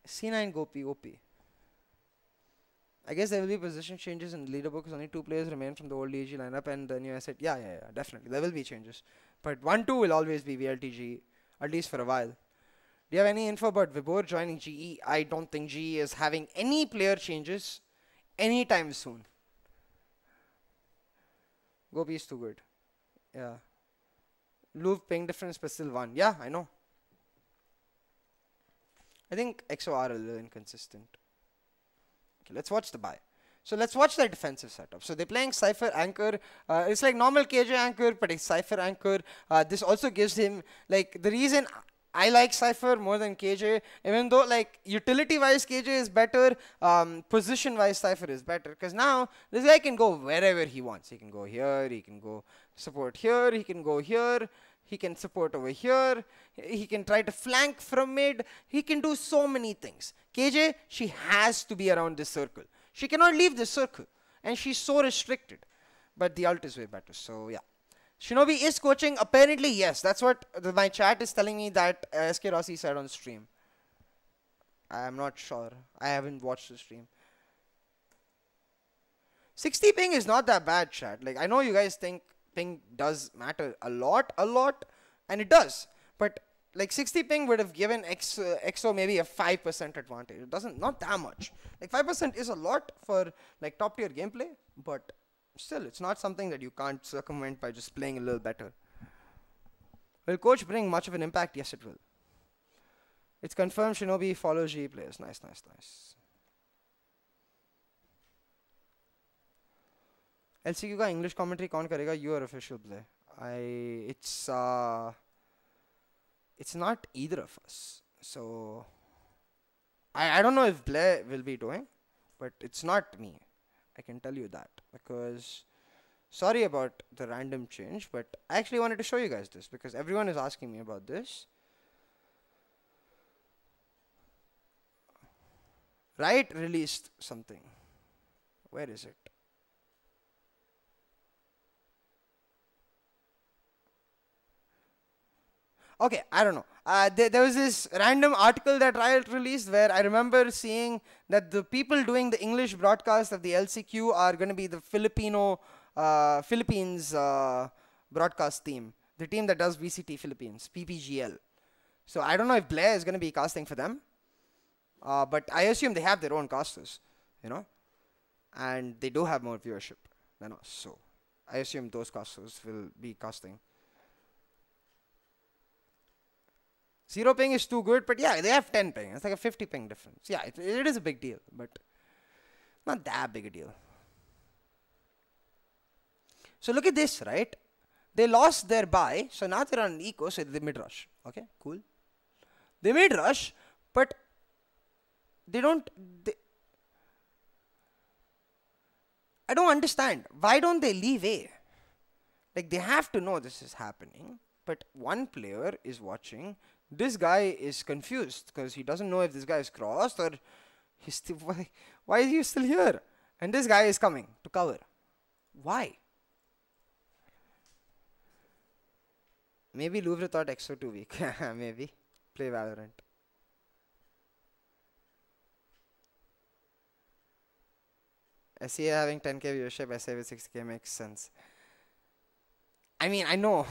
C9 Gopi OP. I guess there will be position changes in the leaderboard because only 2 players remain from the old EG lineup and the new asset. Yeah, definitely. There will be changes. But 1-2 will always be VLTG, at least for a while. Do you have any info about Vibor joining GE? I don't think GE is having any player changes anytime soon. Gopi is too good. Yeah. Loop ping difference but still 1. Yeah, I know. I think EXO are a little inconsistent. Okay, let's watch the buy. So let's watch their defensive setup. So they're playing Cypher Anchor. It's like normal KJ Anchor, but it's Cypher Anchor. This also gives him, like, the reason I like Cypher more than KJ, even though, like, utility-wise KJ is better, position-wise Cypher is better. Because now, this guy can go wherever he wants. He can go here, he can go support here, he can go here, he can support over here, he can try to flank from mid, he can do so many things. KJ, she has to be around this circle. She cannot leave this circle. And she's so restricted. But the ult is way better, so yeah. Shinobi is coaching. Apparently, yes. That's what my chat is telling me that SK Rossi said on stream. I am not sure. I haven't watched the stream. 60 ping is not that bad, chat. Like, I know you guys think ping does matter a lot, and it does. But, like, 60 ping would have given EXO maybe a 5% advantage. It doesn't, not that much. Like, 5% is a lot for, like, top tier gameplay, but still, it's not something that you can't circumvent by just playing a little better. Will coach bring much of an impact? Yes, it will. It's confirmed Shinobi follows GE players. Nice. LCQ का English commentary कौन करेगा? Your official play. It's not either of us. So I don't know if Blair will be doing, but it's not me. I can tell you that, because sorry about the random change, but I actually wanted to show you guys this because everyone is asking me about this. Riot released something. Where is it? Okay, I don't know. There was this random article that Riot released where I remember seeing that the people doing the English broadcast of the LCQ are going to be the Philippines broadcast team. The team that does VCT Philippines, PPGL. So I don't know if Blair is going to be casting for them. But I assume they have their own casters, you know. And they do have more viewership than us. So I assume those casters will be casting. 0 ping is too good, but yeah, they have 10 ping. It's like a 50 ping difference. Yeah, it is a big deal, but not that big a deal. So look at this, right? They lost their buy, so now they're on an eco, so they mid-rush. Okay, cool. They mid-rush, but they don't... I don't understand. Why don't they leave A? Like, they have to know this is happening, but one player is watching. This guy is confused because he doesn't know if this guy is crossed or he's still, why is he still here? And this guy is coming to cover. Why? Maybe Louvre thought EXO too weak. Maybe. Play Valorant. Sieh having 10k viewership, SA with 60k makes sense. I mean, I know.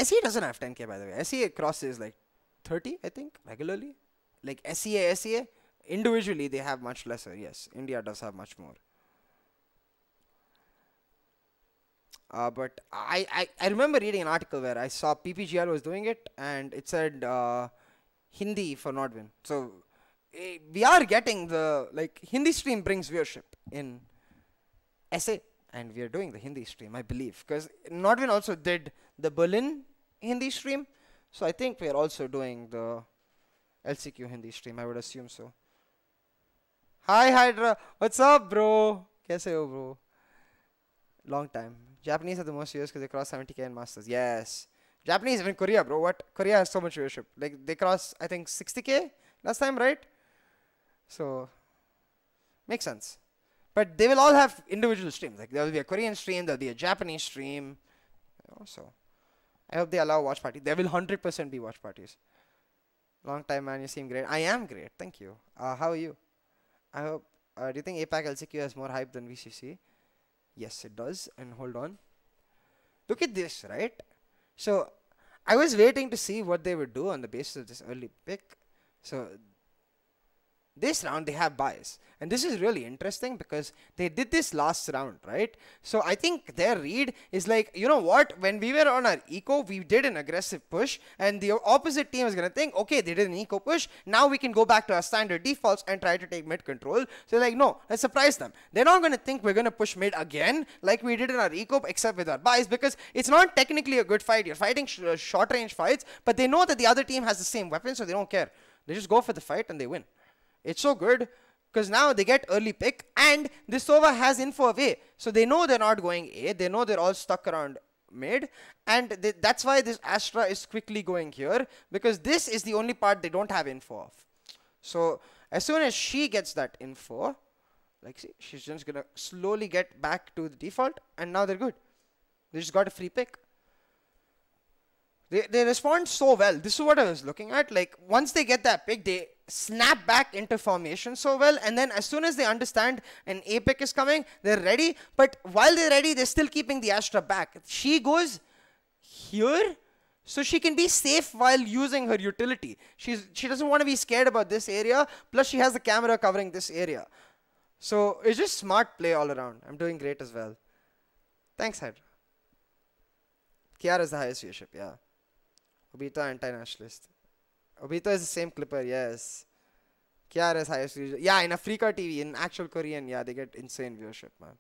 Sieh doesn't have 10k, by the way. Sieh crosses like 30, I think, regularly. Like Sieh, individually they have much lesser. Yes, India does have much more. But I remember reading an article where I saw PPGL was doing it, and it said Hindi for Nordwin. So we are getting the, like, Hindi stream brings viewership in SA. And we are doing the Hindi stream, I believe. Because Nordwin also did the Berlin Hindi stream. So I think we are also doing the LCQ Hindi stream. I would assume so. Hi, Hydra. What's up, bro? Kaise ho, bro? Long time. Japanese are the most viewers because they cross 70k in Masters. Yes. Japanese, even Korea, bro. What? Korea has so much viewership. Like, they cross, I think, 60k last time, right? So, makes sense. But they will all have individual streams. Like, there will be a Korean stream, there will be a Japanese stream. So, I hope they allow watch parties. There will 100% be watch parties. Long time, man. You seem great. I am great. Thank you. How are you? I hope. Do you think APAC LCQ has more hype than VCC? Yes, it does. And hold on. Look at this, right? So, I was waiting to see what they would do on the basis of this early pick. So, this round they have buys, and this is really interesting because they did this last round, right? So I think their read is like, you know what, when we were on our eco, we did an aggressive push, and the opposite team is gonna think, okay, they did an eco push, now we can go back to our standard defaults and try to take mid control. So like, no, let's surprise them. They're not gonna think we're gonna push mid again like we did in our eco, except with our buys, because it's not technically a good fight. You're fighting short range fights, but they know that the other team has the same weapon, so they don't care. They just go for the fight and they win. It's so good because now they get early pick, and this Sova has info of A. So they know they're not going A. They know they're all stuck around mid. And that's why this Astra is quickly going here, because this is the only part they don't have info of. So as soon as she gets that info, like, see, she's just going to slowly get back to the default, and now they're good. They just got a free pick. They respond so well. This is what I was looking at. Like, once they get that pick, they snap back into formation so well. And then as soon as they understand an A pick is coming, they're ready. But while they're ready, they're still keeping the Astra back. She goes here so she can be safe while using her utility. She doesn't want to be scared about this area. Plus, she has the camera covering this area. So it's just smart play all around. I'm doing great as well. Thanks, Hydra. Kiara is the highest viewership, yeah. Obito anti-nationalist. Obito is the same clipper, yes. Kiara is highest viewership. Yeah, in Africa TV, in actual Korean, yeah, they get insane viewership, man.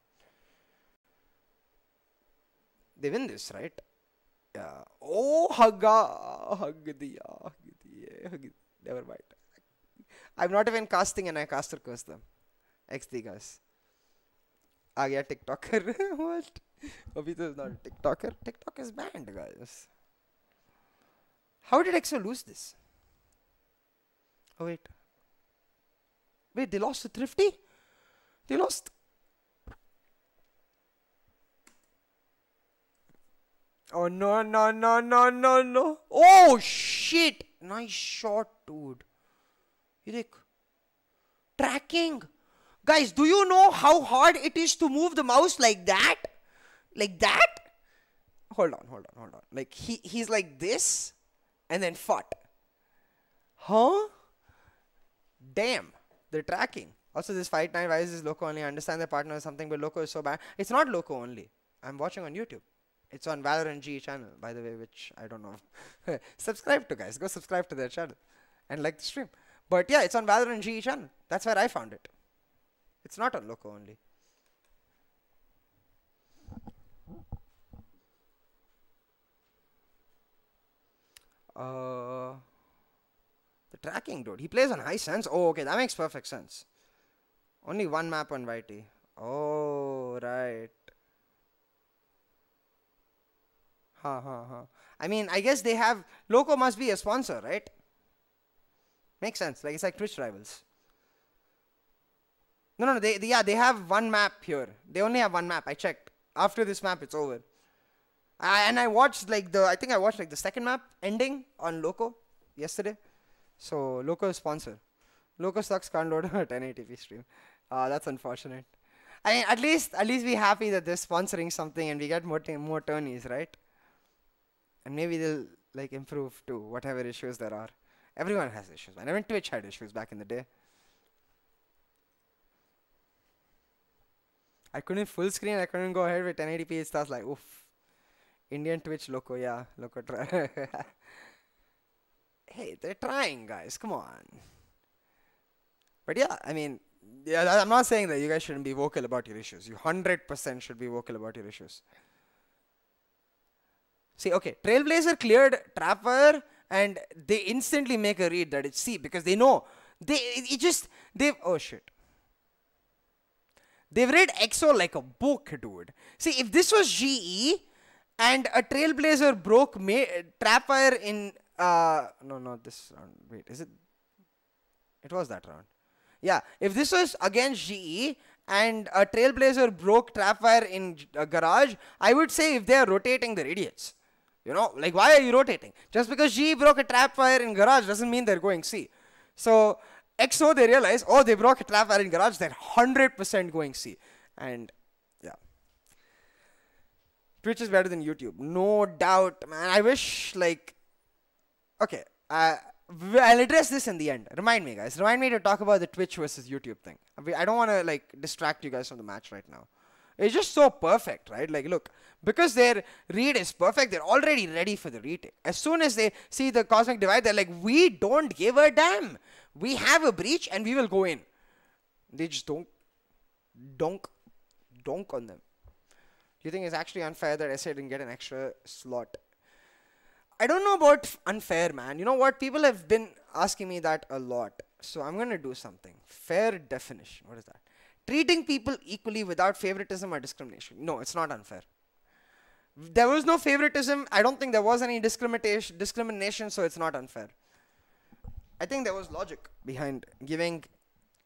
They win this, right? Yeah. Oh, hug diya. Never mind. I'm not even casting and I caster curse them. XD guys. Aa gaya TikToker. What? Obito is not a TikToker. TikTok is banned, guys. How did EXO lose this? Oh, wait. Wait, they lost to Thrifty? They lost. Oh, no, no, no, no, no, no. Oh, shit. Nice shot, dude. Yudik. Tracking. Guys, do you know how hard it is to move the mouse like that? Like that? Hold on. Like, he's like this. And then fought. Huh? Damn. They're tracking. Also, this fight night, why is this Loco only? I understand their partner or something, but Loco is so bad. It's not Loco only. I'm watching on YouTube. It's on Valorant G channel, by the way, which I don't know. Subscribe to, guys. Go subscribe to their channel. And like the stream. But yeah, it's on Valorant G channel. That's where I found it. It's not on Loco only. The tracking, dude. He plays on high sense. Oh, okay. That makes perfect sense. Only one map on YT. Oh, right. I mean, I guess they have... Loco must be a sponsor, right? Makes sense. Like, it's like Twitch rivals. No. They have one map here. They only have one map. I checked. After this map, it's over. And I watched I think I watched the second map ending on Loco yesterday. So Loco is sponsor. Loco sucks, can't load a 1080p stream. That's unfortunate. I mean, at least be happy that they're sponsoring something and we get more tourneys, right? And maybe they'll improve too, whatever issues there are. Everyone has issues, man. Even Twitch had issues back in the day. I couldn't full screen. I couldn't go ahead with 1080p. It starts like, oof. Indian Twitch Loco, yeah. Loco try. Hey, they're trying, guys. Come on. But yeah, I mean, yeah, I'm not saying that you guys shouldn't be vocal about your issues. You 100% should be vocal about your issues. See, okay, Trailblazer cleared Trapper and they instantly make a read that it's C because they know. Oh shit. They've read EXO like a book, dude. See, if this was GE and a Trailblazer broke Trapwire in no, not this round. Wait, is it? It was that round. Yeah, if this was against GE and a Trailblazer broke Trapwire in Garage, I would say if they are rotating, they're idiots. You know, like, why are you rotating? Just because GE broke a Trapwire in Garage doesn't mean they're going C. So EXO, they realize, oh, they broke a Trapwire in Garage, they're 100% going C. And yeah. Twitch is better than YouTube. No doubt, man. I wish, like, okay, I'll address this in the end. Remind me, guys. Remind me to talk about the Twitch versus YouTube thing. I don't want to, like, distract you guys from the match right now. It's just so perfect, right? Like, look, because their read is perfect, they're already ready for the retake. As soon as they see the Cosmic Divide, they're like, we don't give a damn. We have a breach and we will go in. They just donk on them. Do you think it's actually unfair that SA didn't get an extra slot? I don't know about unfair, man. You know what? People have been asking me that a lot. So I'm going to do something. Fair definition. What is that? Treating people equally without favoritism or discrimination. No, it's not unfair. There was no favoritism. I don't think there was any discrimination, so it's not unfair. I think there was logic behind giving,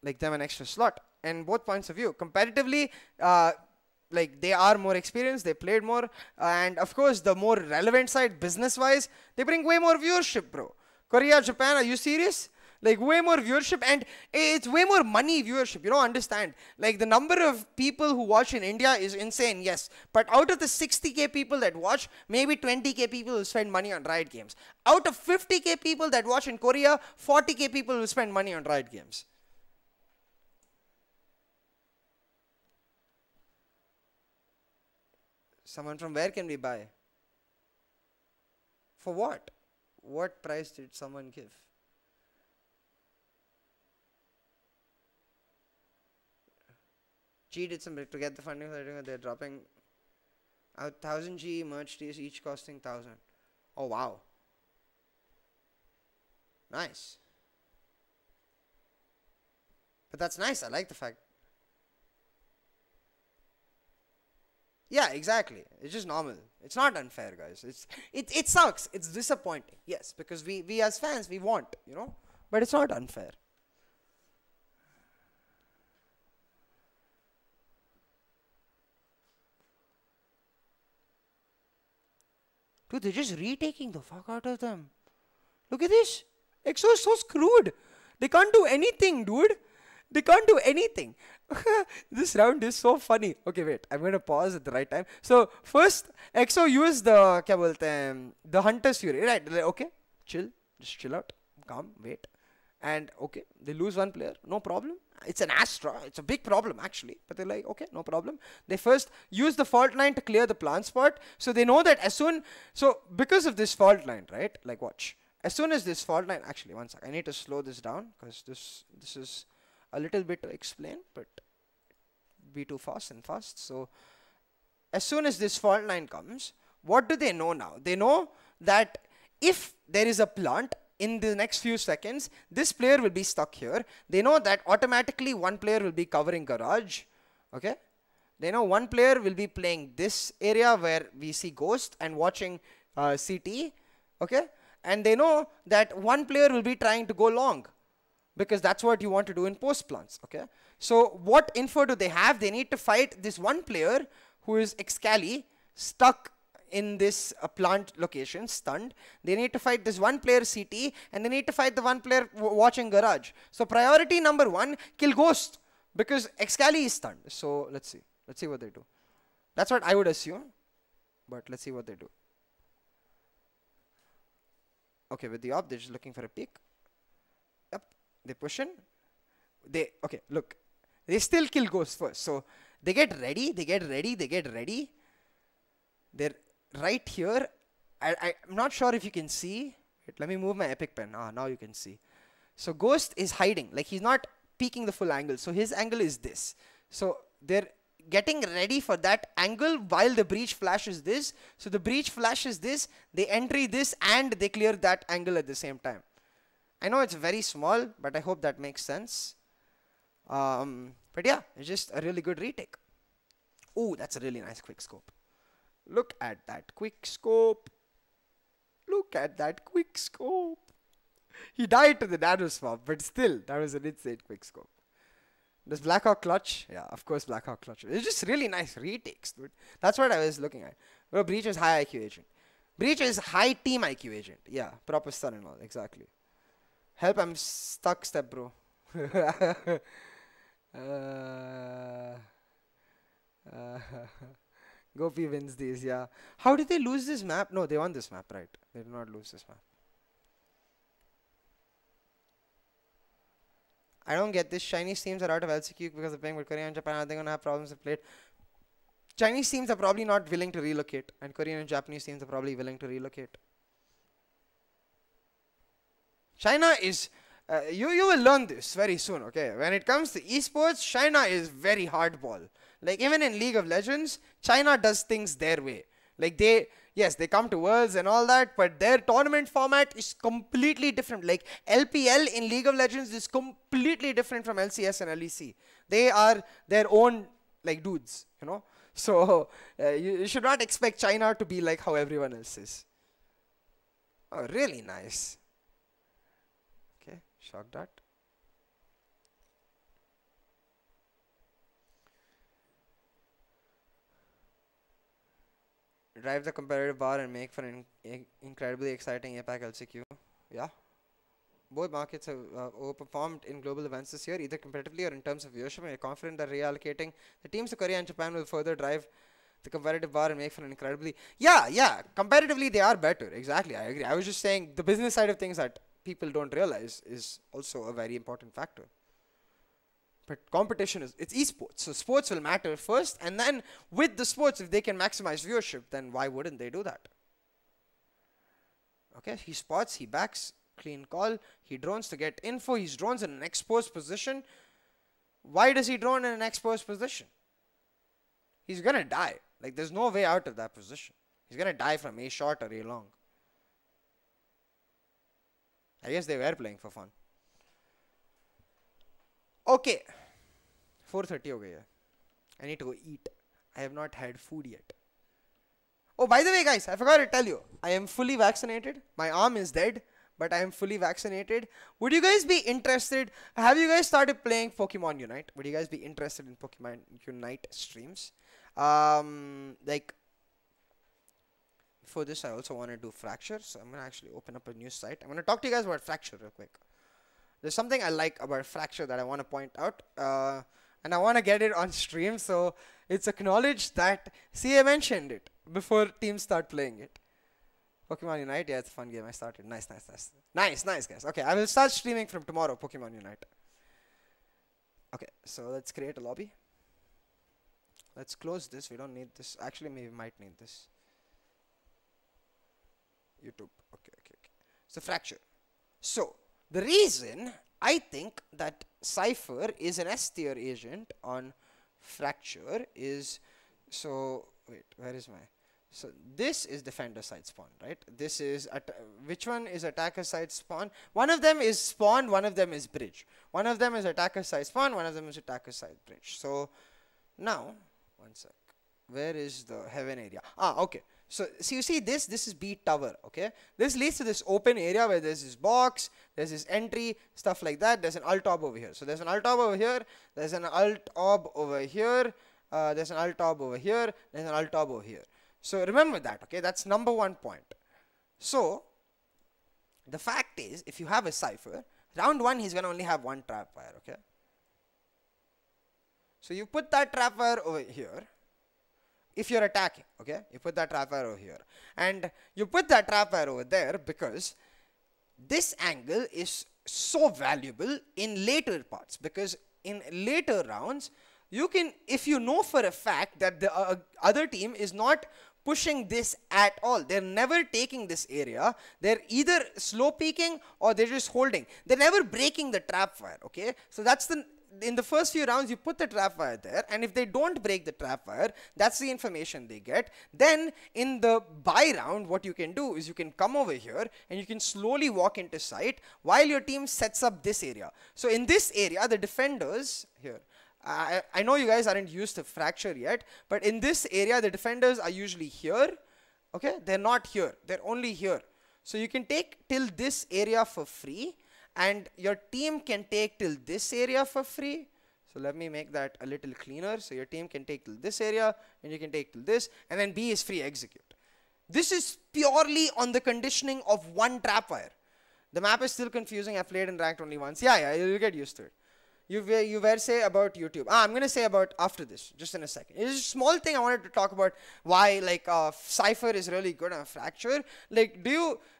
like, them an extra slot. And both points of view. Comparatively, like, they are more experienced, they played more, and of course the more relevant side, business wise, they bring way more viewership, bro. Korea, Japan, are you serious? Like, way more viewership, and it's way more money viewership. You don't understand. Like, the number of people who watch in India is insane, yes, but out of the 60k people that watch, maybe 20k people will spend money on Riot Games. Out of 50k people that watch in Korea, 40k people will spend money on Riot Games. Someone from where can we buy? For what? What price did someone give? G did some to get the funding. They're dropping out 1000 G merch tees, each costing 1000. Oh wow. Nice. But that's nice. I like the fact. Yeah, exactly. It's just normal. It's not unfair, guys. It sucks. It's disappointing. Yes, because we as fans, we want, you know, but it's not unfair. Dude, they're just retaking the fuck out of them. Look at this. EXO is so screwed. They can't do anything, dude. They can't do anything. This round is so funny. Okay, wait. I'm going to pause at the right time. So, first, EXO used the Hunter's Fury. Right? Like, okay, chill. Just chill out. Calm. Wait. And, okay, they lose one player. No problem. It's an Astra. It's a big problem, actually. But they're like, okay, no problem. They first use the fault line to clear the plant spot. So, they know that as soon... So, because of this fault line, right? Like, watch. As soon as this fault line... Actually, one sec. I need to slow this down. Because this is... a little bit to explain, but be too fast. So as soon as this fault line comes, what do they know now? They know that if there is a plant in the next few seconds, this player will be stuck here. They know that automatically one player will be covering garage. Okay, they know one player will be playing this area where we see Ghost and watching CT. Okay, and they know that one player will be trying to go long, because that's what you want to do in post plants. Okay, so what info do they have? They need to fight this one player who is Excali, stuck in this plant location, stunned. They need to fight this one player CT, and they need to fight the one player watching garage. So priority number one, kill Ghost, because Excali is stunned. So let's see what they do. That's what I would assume, but let's see what they do. Okay, with the op, they're just looking for a peek. Yep, they push in. Okay, look, they still kill Ghost first. So they get ready. They're right here. I'm not sure if you can see. Wait, let me move my epic pen. Now you can see. So Ghost is hiding. Like, he's not peeking the full angle. So his angle is this. So they're getting ready for that angle while the breach flashes this. So the breach flashes this, they entry this, and they clear that angle at the same time. I know it's very small, but I hope that makes sense. But yeah, it's just a really good retake. Oh, that's a really nice quick scope. Look at that quick scope. Look at that quick scope. He died to the nano swap, but still, that was an insane quick scope. Does Blackhawk clutch? Yeah, of course Blackhawk clutch. It's just really nice retakes, dude. That's what I was looking at. Bro, Breach is high IQ agent. Breach is high team IQ agent. Yeah, proper stun and all, exactly. Help, I'm stuck, step bro. Gopi wins these, yeah. How did they lose this map? No, they won this map, right? They did not lose this map. I don't get this. Chinese teams are out of LCQ because of playing with Korea and Japan. Are they going to have problems if played? Chinese teams are probably not willing to relocate, and Korean and Japanese teams are probably willing to relocate. China is, you will learn this very soon, okay? When it comes to esports, China is very hardball. Like even in League of Legends, China does things their way. Like yes, they come to Worlds and all that, but their tournament format is completely different. Like LPL in League of Legends is completely different from LCS and LEC. They are their own like dudes, you know? So you should not expect China to be like how everyone else is. Oh, really nice. Okay, shock dart. Drive the competitive bar and make for an incredibly exciting APAC LCQ. Yeah. Both markets have overperformed in global events this year, either competitively or in terms of viewership. We are confident that reallocating the teams to Korea and Japan will further drive the competitive bar and make for an incredibly... Yeah, competitively they are better. Exactly, I agree. I was just saying the business side of things that people don't realize is also a very important factor. But competition it's esports, so sports will matter first, and then with the sports, if they can maximize viewership, then why wouldn't they do that? Okay, he spots, he backs, clean call, he drones to get info, he drones in an exposed position. Why does he drone in an exposed position? He's gonna die. Like there's no way out of that position. He's gonna die from A short or A long. I guess they were playing for fun. Okay, 4:30 ho gaya. I need to go eat. I have not had food yet. Oh, by the way, guys, I forgot to tell you. I am fully vaccinated. My arm is dead, but I am fully vaccinated. Would you guys be interested? Have you guys started playing Pokemon Unite? Would you guys be interested in Pokemon Unite streams? Like, for this, I also want to do Fracture. So I'm going to actually open up a new site. I'm going to talk to you guys about Fracture real quick. There's something I like about Fracture that I want to point out, and I want to get it on stream, so it's acknowledged that Sieh mentioned it before teams start playing it. Pokemon Unite, yeah, it's a fun game. I started. Nice, guys. Okay, I will start streaming from tomorrow, Pokemon Unite. Okay, so let's create a lobby. Let's close this. We don't need this. Actually, maybe we might need this. YouTube. Okay. So Fracture. So the reason I think that Cypher is an S tier agent on Fracture is, so wait, where is my, so this is defender side spawn, right? This is, which one is attacker side spawn? One of them is spawn, one of them is bridge. One of them is attacker side spawn, one of them is attacker side bridge. So now, one sec, where is the heaven area? Okay. So you see this is B tower, okay? This leads to this open area where there's this box, there's this entry, stuff like that. There's an alt orb over here. So there's an alt orb over here, there's an alt orb over here, there's an alt orb over here, there's an alt orb over here. So remember that, okay? That's number 1 point. So the fact is, if you have a Cypher, round 1 he's going to only have 1 trap wire, okay? So you put that trap wire over here. If you're attacking, okay, you put that trap wire over here, and you put that trap wire over there because this angle is so valuable in later parts, because in later rounds you can, if you know for a fact that the other team is not pushing this at all, they're never taking this area, they're either slow peeking or they're just holding, they're never breaking the trap wire, okay? So that's the, in the first few rounds, you put the trap wire there, and if they don't break the trap wire, that's the information they get. Then, in the buy round, what you can do is you can come over here, and you can slowly walk into sight while your team sets up this area. So, in this area, the defenders, here, I know you guys aren't used to fracture yet, but in this area, the defenders are usually here. Okay, they're not here. They're only here. So you can take till this area for free, and your team can take till this area for free. So let me make that a little cleaner. So your team can take till this area, and you can take till this, and then B is free execute. This is purely on the conditioning of one trap wire. The map is still confusing. I've played and ranked only once. Yeah, you'll get used to it. You were say about YouTube. I'm going to say about after this, just in a second. It's a small thing I wanted to talk about why like Cypher is really good on Fracture. Like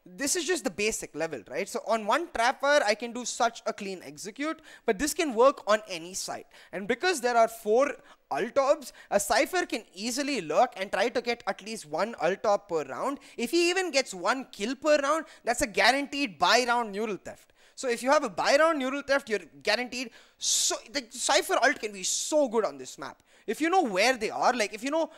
this is just the basic level, right? So on one trap wire, I can do such a clean execute, but this can work on any site. And because there are 4 alt-orbs, a Cypher can easily lurk and try to get at least 1 alt-orb per round. If he even gets 1 kill per round, that's a guaranteed buy-round neural theft. So if you have a buy-round neural theft, you're guaranteed. So the Cypher alt can be so good on this map. If you know where they are, like if you know,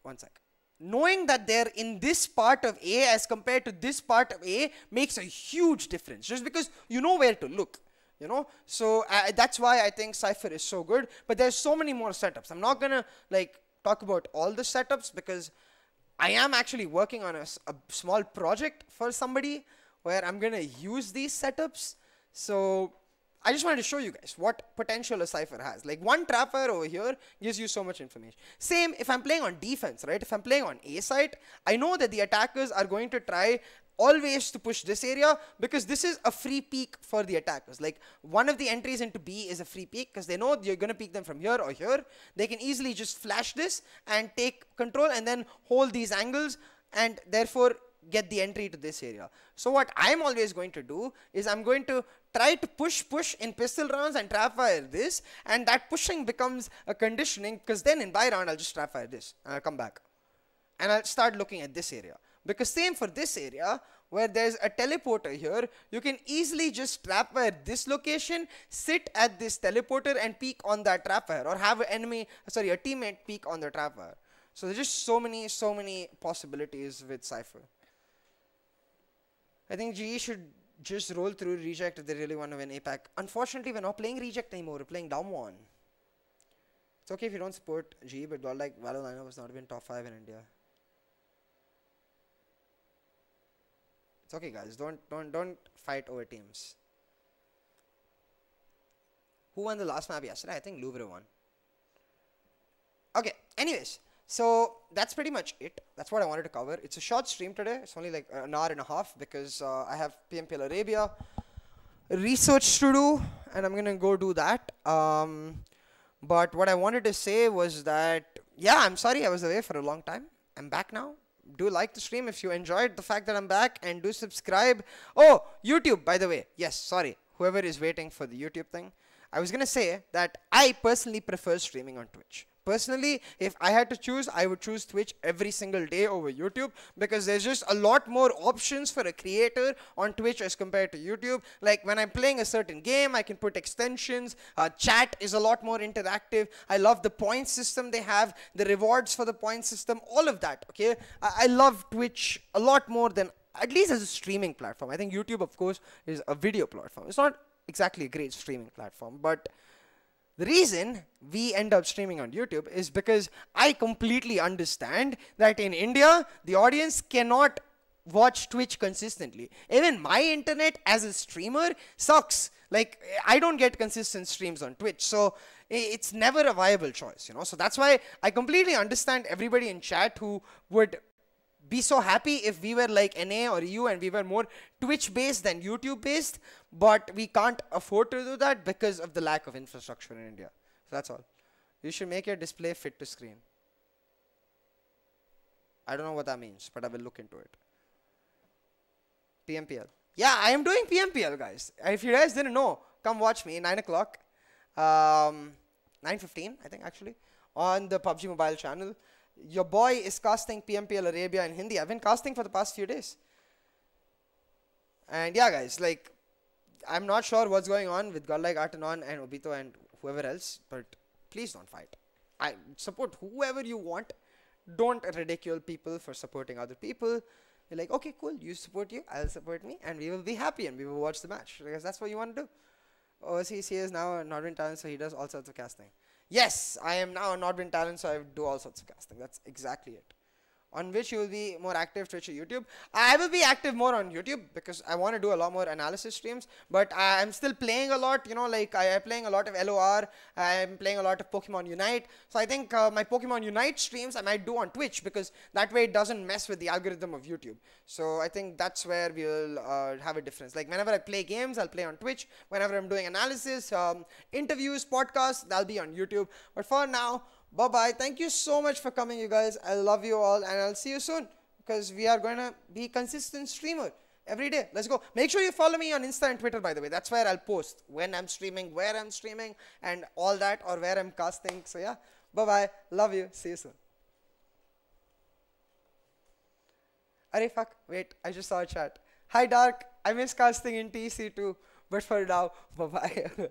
one sec, knowing that they're in this part of A as compared to this part of A makes a huge difference. Just because you know where to look, you know. So that's why I think Cypher is so good. But there's so many more setups. I'm not gonna like talk about all the setups because I am actually working on a small project for somebody where I'm going to use these setups. So I just wanted to show you guys what potential a Cypher has. Like one trap wire over here gives you so much information. Same if I'm playing on defense, right? If I'm playing on A site, I know that the attackers are going to try always to push this area because this is a free peek for the attackers. Like one of the entries into B is a free peek because they know you're going to peek them from here or here. They can easily just flash this and take control and then hold these angles and therefore get the entry to this area. So what I'm always going to do is I'm going to try to push in pistol rounds and trap fire this, and that pushing becomes a conditioning because then in buy round I'll just trap fire this and I'll come back and I'll start looking at this area. Because same for this area where there's a teleporter here, you can easily just trap fire this location, sit at this teleporter and peek on that trap fire, or have a teammate peek on the trap fire. So there's just so many possibilities with Cypher. I think GE should just roll through reject if they really want to win APAC. Unfortunately, we're not playing reject anymore. We're playing down 1. It's okay if you don't support GE, but God like VALORANTLIVE was not even top 5 in India. It's okay, guys. Don't fight over teams. Who won the last map yesterday? I think Louvre won. Okay. Anyways. So that's pretty much it. That's what I wanted to cover. It's a short stream today. It's only like an hour and a half because I have PMPL Arabia research to do and I'm gonna go do that. But what I wanted to say was that, yeah, I'm sorry I was away for a long time. I'm back now. Do like the stream if you enjoyed the fact that I'm back, and do subscribe. Oh, YouTube, by the way. Yes, sorry. Whoever is waiting for the YouTube thing. I was gonna say that I personally prefer streaming on Twitch. Personally, if I had to choose, I would choose Twitch every single day over YouTube because there's just a lot more options for a creator on Twitch as compared to YouTube. Like when I'm playing a certain game, I can put extensions. Chat is a lot more interactive. I love the point system they have, the rewards for the point system, all of that, okay? I love Twitch a lot more than, at least as a streaming platform. I think YouTube, of course, is a video platform. It's not exactly a great streaming platform, but the reason we end up streaming on YouTube is because I completely understand that in India, the audience cannot watch Twitch consistently. Even my internet as a streamer sucks. Like, I don't get consistent streams on Twitch. So it's never a viable choice, you know. So that's why I completely understand everybody in chat who would be so happy if we were like NA or EU and we were more Twitch based than YouTube based, but we can't afford to do that because of the lack of infrastructure in India. So that's all. You should make your display fit to screen. I don't know what that means, but I will look into it. PMPL. Yeah, I am doing PMPL, guys. If you guys didn't know, come watch me 9 o'clock, 9:15, I think actually, on the PUBG Mobile channel. Your boy is casting PMPL Arabia in Hindi. I've been casting for the past few days. And yeah, guys, like, I'm not sure what's going on with Godlike Artanon and Obito and whoever else, but please don't fight. I support whoever you want. Don't ridicule people for supporting other people. You're like, okay, cool, you support you, I'll support me, and we will be happy and we will watch the match because that's what you want to do. OCC is now a Nordwind talent, so he does all sorts of casting. Yes, I am now a Nordwind talent, so I do all sorts of casting. That's exactly it. On which you will be more active, Twitch or YouTube? I will be active more on YouTube because I want to do a lot more analysis streams. But I'm still playing a lot, you know, like I'm playing a lot of LOR. I'm playing a lot of Pokemon Unite. So I think my Pokemon Unite streams I might do on Twitch because that way it doesn't mess with the algorithm of YouTube. So I think that's where we will have a difference. Like whenever I play games, I'll play on Twitch. Whenever I'm doing analysis, interviews, podcasts, that'll be on YouTube. But for now, bye-bye. Thank you so much for coming, you guys. I love you all, and I'll see you soon because we are going to be consistent streamer every day. Let's go. Make sure you follow me on Insta and Twitter, by the way. That's where I'll post when I'm streaming, where I'm streaming, and all that, or where I'm casting. So yeah, bye-bye. Love you. See you soon. Arey, fuck. Wait, I just saw a chat. Hi, Dark. I miss casting in TC too, but for now, bye-bye.